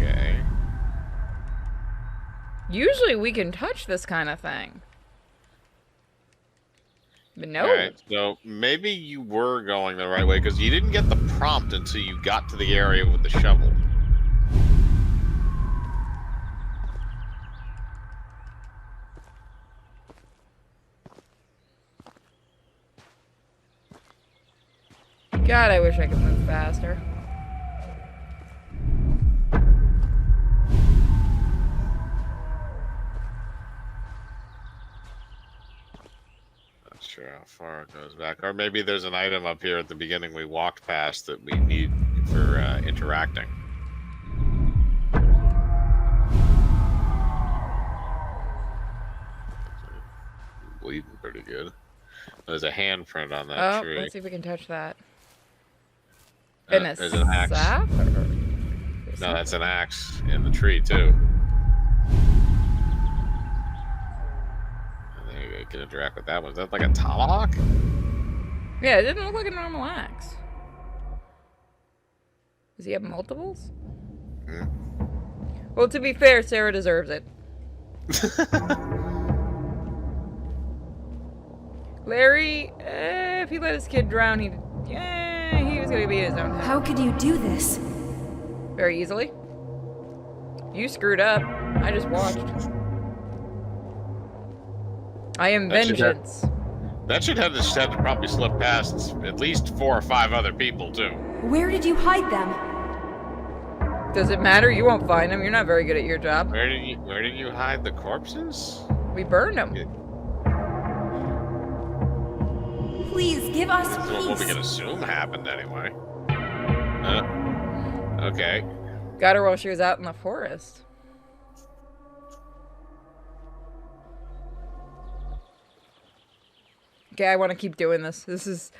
Okay. Usually we can touch this kind of thing. But no. Alright, so maybe you were going the right way, because you didn't get the prompt until you got to the area with the shovel. God, I wish I could move faster. Not sure how far it goes back. Or maybe there's an item up here at the beginning we walked past that we need for interacting. Bleeding pretty good. There's a handprint on that Oh, tree. let's see if we can touch that. There's an axe. Sap, or- No, that's an axe in the tree too. There you go. You can interact with that one. Is that like a tomahawk? Yeah, it didn't look like a normal axe. Does he have multiples? Hmm. Well, to be fair, Sarah deserves it. Larry, if he let his kid drown, he was gonna be his own head. How could you do this? Very easily. You screwed up. I just watched. I am That should vengeance. That should have just had to probably slip past at least 4 or 5 other people too. Where did you hide them? Does it matter? You won't find them. You're not very good at your job. Where did you hide the corpses? We burned them. Please give us That's what we peace. can assume happened anyway. Okay. Got her while she was out in the forest. Okay, I want to keep doing this. This is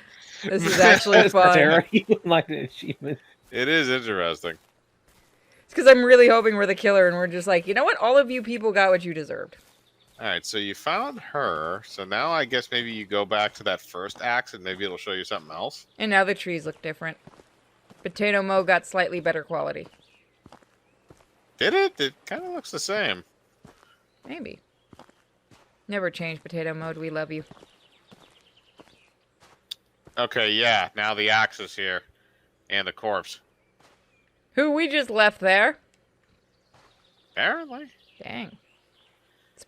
actually fun. Sarah, you like the achievement. It is interesting. It's because I'm really hoping we're the killer, and we're just like, you know what? All of you people got what you deserved. All right, so you found her. So now I guess maybe you go back to that first axe, and maybe it'll show you something else. And now the trees look different. Potato Mo got slightly better quality. Did it? It kind of looks the same. Maybe. Never change, Potato Mode. We love you. Okay, yeah. Now the axe is here, and the corpse. Who we just left there? Apparently. Dang.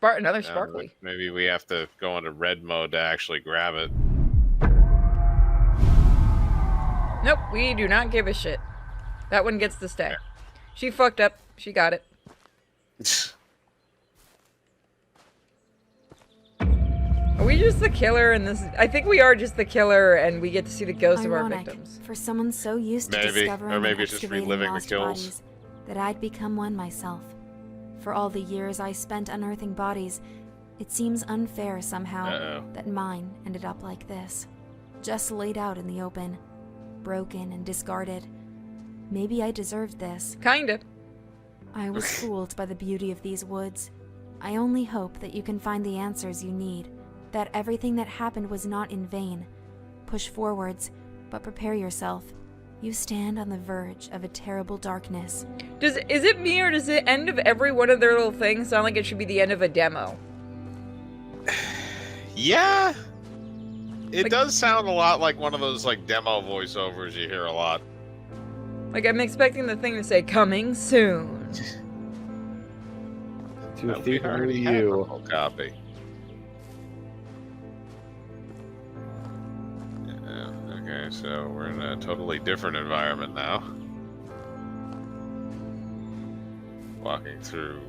Another sparkly. Maybe we have to go into red mode to actually grab it. Nope, we do not give a shit. That one gets to stay. She fucked up. She got it. Are we just the killer in this? I think we are just the killer, and we get to see the ghosts of our Ironic, victims. for someone so used to Maybe. discovering Or maybe and it's just excavating reliving the lost kills. bodies, that I'd become one myself. For all the years I spent unearthing bodies, it seems unfair somehow that mine ended up like this. Just laid out in the open, broken and discarded. Maybe I deserved this. Kinda. I was fooled by the beauty of these woods. I only hope that you can find the answers you need, that everything that happened was not in vain. Push forwards, but prepare yourself. You stand on the verge of a terrible darkness. Is it me, or does the end of every one of their little things sound like it should be the end of a demo? Yeah. It does sound a lot like one of those like demo voiceovers you hear a lot. Like, I'm expecting the thing to say, coming soon. To a We thief near already have a you. full copy. Okay, so we're in a totally different environment now. Walking through.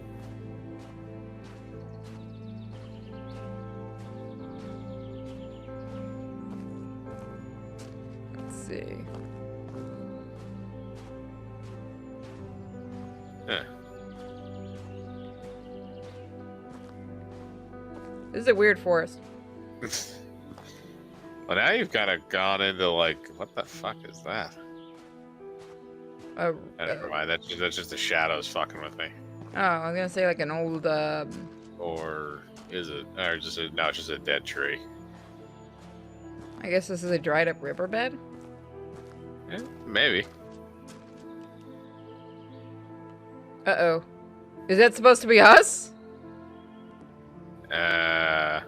Let's see. Yeah. This is a weird forest. Well, now you've kind of gone into like, what the fuck is that? Never mind. That's just the shadows fucking with me. Oh, I was gonna say like an old, Or is it? Or just no, it's just a dead tree. I guess this is a dried up riverbed? Yeah, maybe. Uh-oh. Is that supposed to be us? I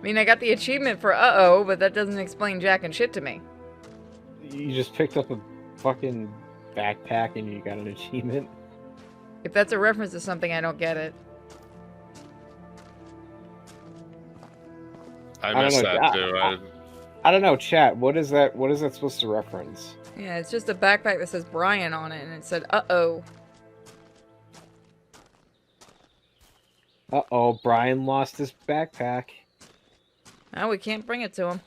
mean, I got the achievement for uh-oh, but that doesn't explain jack and shit to me. You just picked up a fucking backpack and you got an achievement. If that's a reference to something, I don't get it. I don't missed know. that too. I don't know, chat. What is that? What is that supposed to reference? Yeah, it's just a backpack that says Brian on it, and it said, uh-oh. Uh-oh, Brian lost his backpack. Now we can't bring it to him.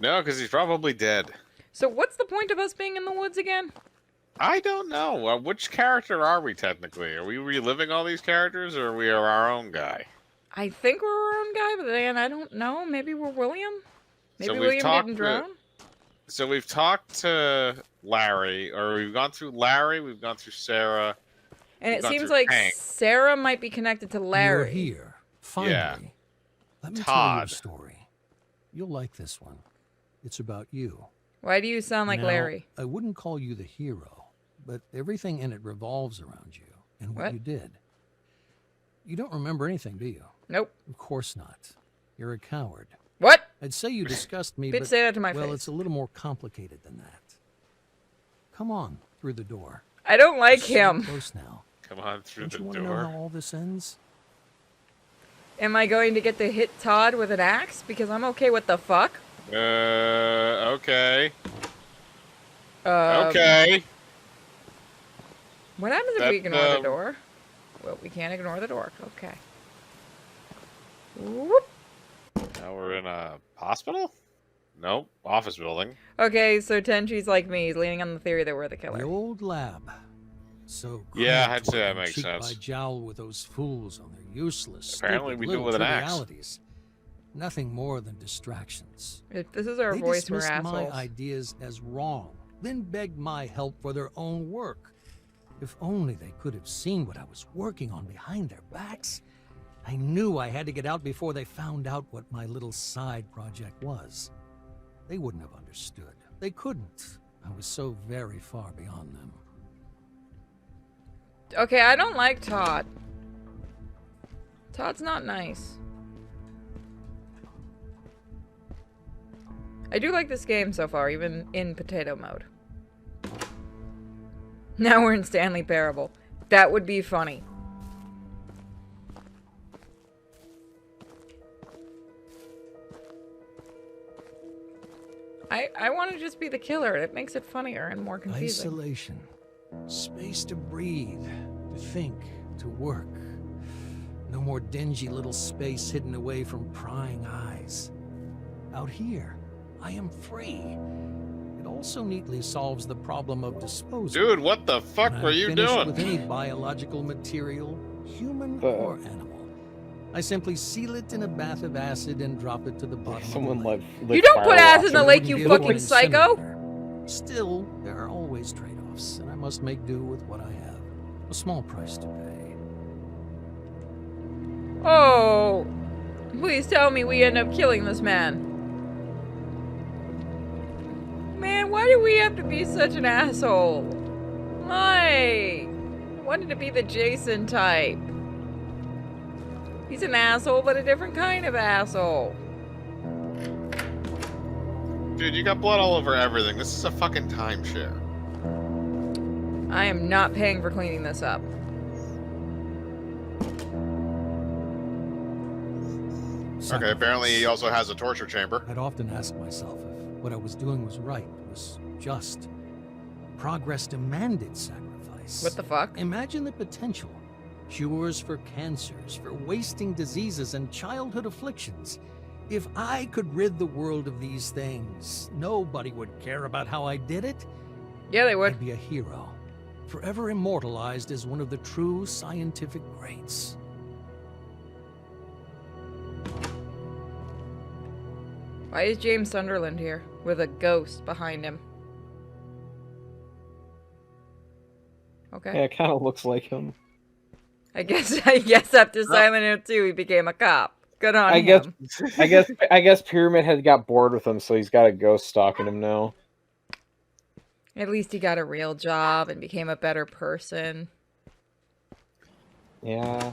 No, because he's probably dead. So what's the point of us being in the woods again? I don't know. Which character are we technically? Are we reliving all these characters, or are we our own guy? I think we're our own guy, but then I don't know. Maybe we're William? Maybe we've William talked didn't to- drown? So we've talked to Larry, or we've gone through Larry, we've gone through Sarah. And we've it gone seems through like Hank. Sarah might be connected to Larry. You're here. Finally. Yeah. Let me tell you Todd. a story. You'll like this one. It's about you. Why do you sound like Now, Larry? I wouldn't call you the hero, but everything in it revolves around you and what What? you did. You don't remember anything, do you? Nope. Of course not. You're a coward. What? I'd say you disgust me, Bitch, but say that to my well, face. it's a little more complicated than that. Come on through the door. I don't like It's so him. close now. Come on through Don't you the want to know how door. all this ends? Am I going to get to hit Todd with an axe? Because I'm okay with the fuck. Okay. Um, Okay. What happens if That, we ignore the um, door? Well, we can't ignore the door. Okay. Whoop. Now we're in a hospital? Nope. Office building. Okay, so Tenchi's like me. He's leaning on the theory that we're the The killer. old lab. So Yeah, cramped I'd say that working makes cheek sense. by jowl with those fools on their useless, Apparently stupid we do it little with an axe. trivialities. nothing more than distractions. If this is our They voice, we're dismissed my assholes. ideas as wrong, then begged my help for their own work. If only they could have seen what I was working on behind their backs. I knew I had to get out before they found out what my little side project was. They wouldn't have understood. They couldn't. I was so very far beyond them. Okay, I don't like Todd. Todd's not nice. I do like this game so far, even in potato mode. Now we're in Stanley Parable. That would be funny. I want to just be the killer. It makes it funnier and more confusing. Isolation. Space to breathe, to think, to work. No more dingy little space hidden away from prying eyes. Out here, I am free. It also neatly solves the problem of disposal. Dude, what the fuck When were I'm you finished doing? with any biological material, human or animal, I simply seal it in a bath of acid and drop it to the bottom Someone of the lake. You don't put acid in the It lake, wouldn't you be a fucking liquid psycho! incinerator. Still, there are always trade-offs, and I must make do with what I have. A small price to pay. Oh, please tell me we end up killing this man. Man, why do we have to be such an asshole? Why? Wanted to be the Jason type. He's an asshole, but a different kind of asshole. Dude, you got blood all over everything. This is a fucking timeshare. I am not paying for cleaning this up. Okay, apparently he also has a torture chamber. I'd often ask myself if what I was doing was right, was just. Progress demanded sacrifice. What the fuck? Imagine the potential. Cures for cancers, for wasting diseases and childhood afflictions. If I could rid the world of these things, nobody would care about how I did it. Yeah, they would. I'd be a hero, forever immortalized as one of the true scientific greats. Why is James Sunderland here with a ghost behind him? Okay. Yeah, it kind of looks like him. I guess after Silent Hill 2 he became a cop. Good on I him. guess Pyramid had got bored with him, so he's got a ghost stalking him now. At least he got a real job and became a better person. Yeah.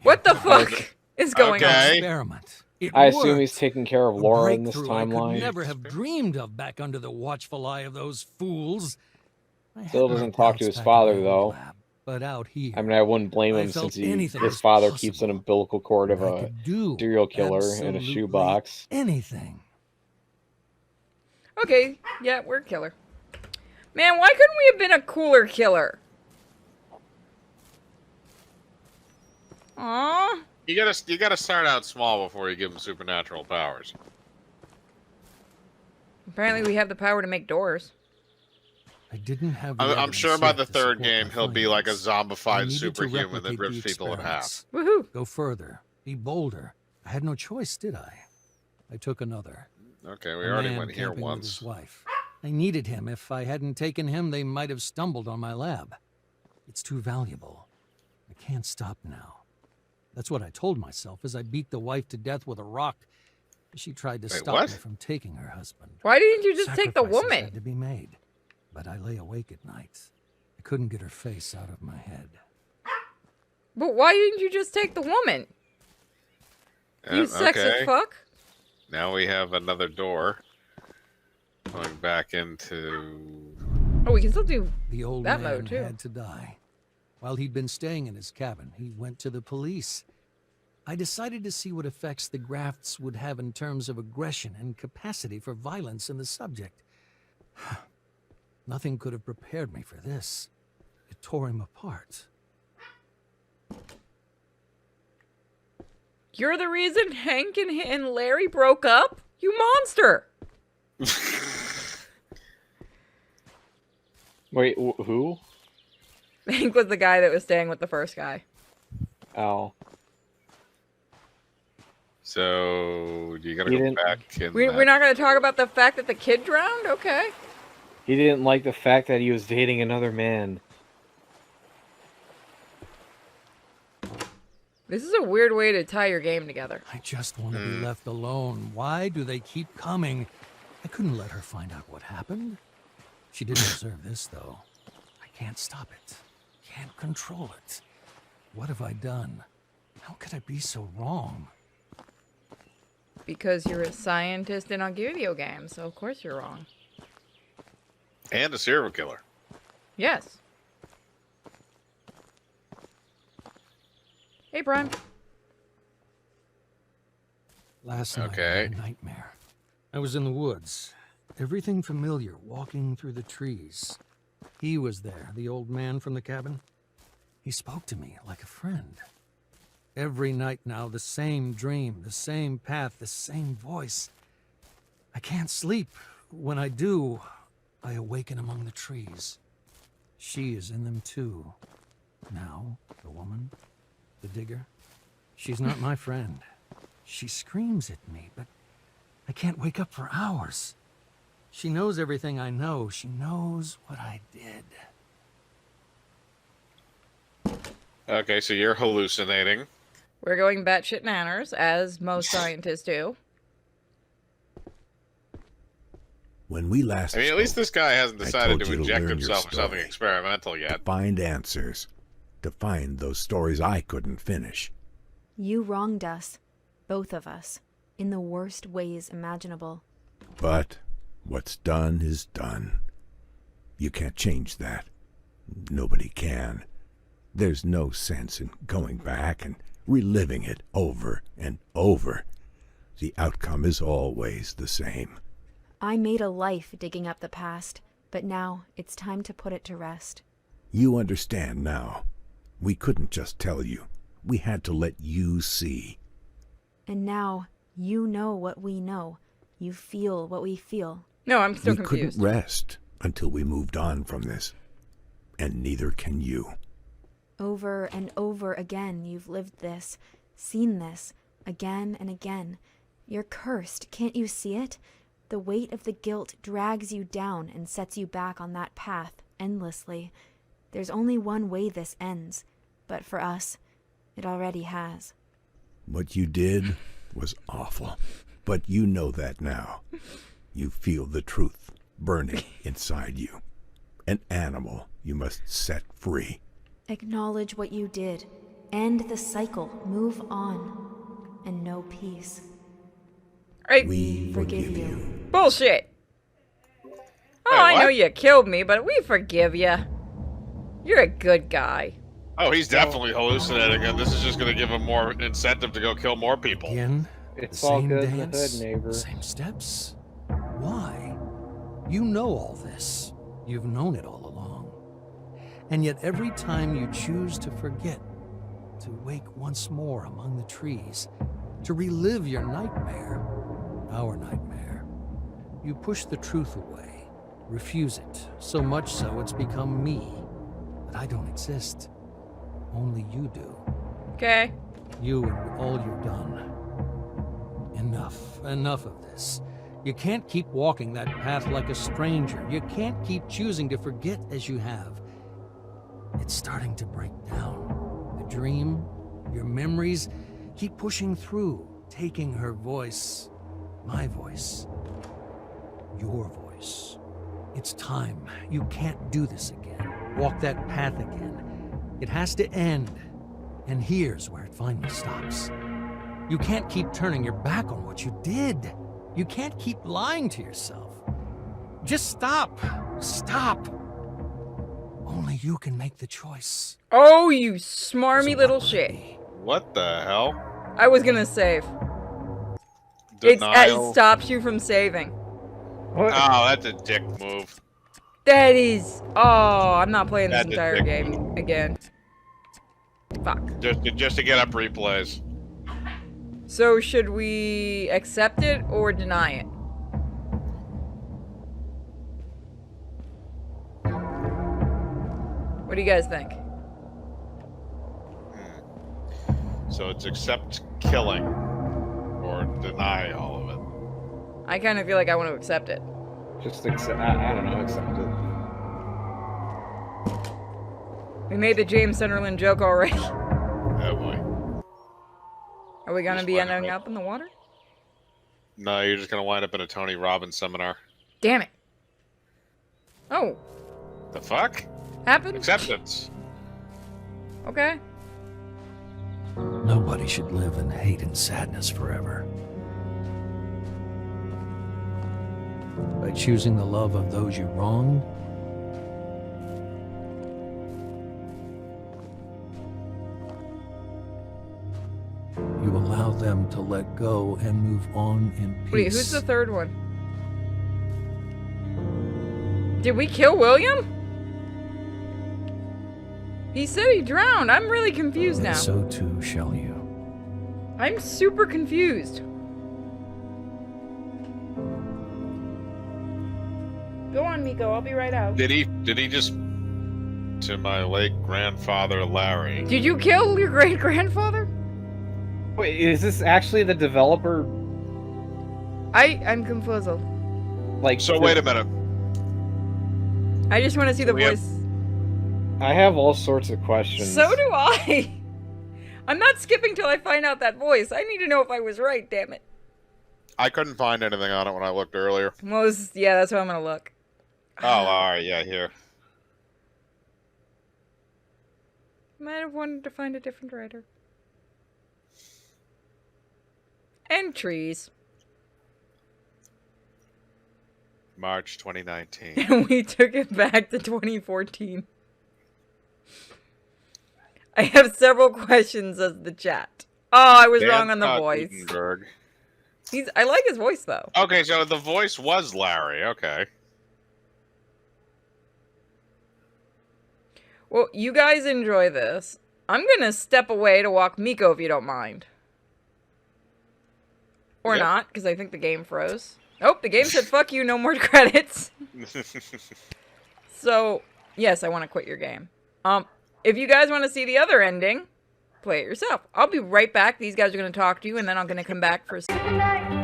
What the fuck is going Okay. Experiment. It I assume worked. he's taking care of A Laura in this breakthrough I timeline. could never have dreamed of back under the watchful eye of those fools. I Still had my doesn't talk to doubts his back in father, my old though. lab, but out here, I mean, I wouldn't blame I him felt since anything his was father possible. keeps an umbilical cord of I a could do serial killer in a absolutely shoebox. anything. Okay, yeah, we're a killer. Man, why couldn't we have been a cooler killer? Aww. You gotta start out small before you give him supernatural powers. Apparently we have the power to make doors. I didn't have. the I'm evidence sure by yet the to third support game my he'll be like a findings. I zombified needed to superhuman that replicate rips the people in half. experiments. Woohoo! Go further. Be bolder. I had no choice, did I? I took another. Okay, we A already man went here camping with his once. wife. I needed him. If I hadn't taken him, they might have stumbled on my lab. It's too valuable. I can't stop now. That's what I told myself as I beat the wife to death with a rock. She tried to Wait, stop what? me from taking her husband. Why didn't you just take the Sacrifices woman? had to be made, but I lay awake at night. I couldn't get her face out of my head. But why didn't you just take the woman? You sexist okay. fuck. Now we have another door. Going back into... Oh, we can still do... The old That man mode, too. had to die. While he'd been staying in his cabin, he went to the police. I decided to see what effects the grafts would have in terms of aggression and capacity for violence in the subject. Nothing could have prepared me for this. It tore him apart. You're the reason Hank and Larry broke up? You monster! Wait, who? Hank was the guy that was staying with the first guy. Oh. So you gotta He go didn't- back in We're that. not going to talk about the fact that the kid drowned? Okay. He didn't like the fact that he was dating another man. This is a weird way to tie your game together. I just want to be left alone. Why do they keep coming? I couldn't let her find out what happened. She didn't deserve this, though. I can't stop it. Can't control it. What have I done? How could I be so wrong? Because you're a scientist in a video game, so of course you're wrong. And a serial killer. Yes. Hey, Brian. Last night I Okay. had a nightmare. I was in the woods. Everything familiar, walking through the trees. He was there, the old man from the cabin. He spoke to me like a friend. Every night now, the same dream, the same path, the same voice. I can't sleep. When I do, I awaken among the trees. She is in them too. Now, the woman, the digger, she's not my friend. She screams at me, but I can't wake up for hours. She knows everything I know. She knows what I did. Okay, so you're hallucinating. We're going batshit nanners, as most scientists do. When we last I mean, at least spoke, this guy hasn't I decided told to you to inject learn your himself with something story. experimental to yet. find answers, to find those stories I couldn't finish. You wronged us, both of us, in the worst ways imaginable. But what's done is done. You can't change that. Nobody can. There's no sense in going back and reliving it over and over. The outcome is always the same. I made a life digging up the past, but now it's time to put it to rest. You understand now. We couldn't just tell you. We had to let you see. And now you know what we know. You feel what we feel. No, I'm still We confused. couldn't rest until we moved on from this. And neither can you. Over and over again, you've lived this, seen this, again and again. You're cursed, can't you see it? The weight of the guilt drags you down and sets you back on that path endlessly. There's only one way this ends, but for us, it already has. What you did was awful. But you know that now. You feel the truth burning inside you. An animal you must set free. Acknowledge what you did. End the cycle. Move on. And know peace. Right. We Forgive forgive you. you. Bullshit. Oh, Wait, I know what? you killed me, but we forgive you. You're a good guy. Oh, he's definitely hallucinating, and this is just going to give him more incentive to go kill more people. Again, It's the all same good in the dance, hood, neighbor. same steps. Why? You know all this. You've known it all along. And yet every time you choose to forget, to wake once more among the trees, to relive your nightmare, our nightmare, you push the truth away, refuse it, so much so it's become me. But I don't exist. Only you do. Okay. You and all you've done. Enough of this. You can't keep walking that path like a stranger. You can't keep choosing to forget as you have. It's starting to break down. The dream, your memories, keep pushing through, taking her voice, my voice, your voice. It's time. You can't do this again. Walk that path again. It has to end. And here's where it finally stops. You can't keep turning your back on what you did. You can't keep lying to yourself. Just stop. Stop. Only you can make the choice. Oh, you smarmy So little what will it shit. be? What the hell? I was gonna save. Denial. It stops you from saving. What? Oh, that's a dick move. That is. Oh, I'm not playing this That's a entire dick game again. Fuck. Just to get up replays. So should we accept it or deny it? What do you guys think? So it's accept killing, or deny all of it. I kind of feel like I want to accept it. Just accept. I don't know. Accept it. We made the James Sunderland joke already. Oh boy. Are we gonna Just be wind ending up. up in the water? No, you're just gonna wind up in a Tony Robbins seminar. Damn it. Oh, The fuck? happened? Acceptance. Okay. Nobody should live in hate and sadness forever. By choosing the love of those you wronged, you allow them to let go and move on in peace. Wait, who's the third one? Did we kill William? He said he drowned. I'm really confused And now. so too shall you. I'm super confused. Go on, Miko. I'll be right out. Did he just to my late grandfather Larry? Did you kill your great-grandfather? Wait, is this actually the developer? I'm confused. Like, So wait a minute. I just want to see the We have- voice. I have all sorts of questions. So do I. I'm not skipping till I find out that voice. I need to know if I was right, damn it. I couldn't find anything on it when I looked earlier. Yeah, that's what I'm gonna look. Oh, alright, yeah, here. Might have wanted to find a different writer. Entries. March 2019. And we took it back to 2014. I have several questions as the chat. Oh, I was wrong on the Dan voice. Gutenberg. I like his voice though. Okay, so the voice was Larry, okay. Well, you guys enjoy this. I'm gonna step away to walk Miko if you don't mind. Or Yep. not, because I think the game froze. Oh, the game said fuck you, no more credits. So, yes, I want to quit your game. If you guys want to see the other ending, play it yourself. I'll be right back. These guys are going to talk to you, and then I'm going to come back for a Good night.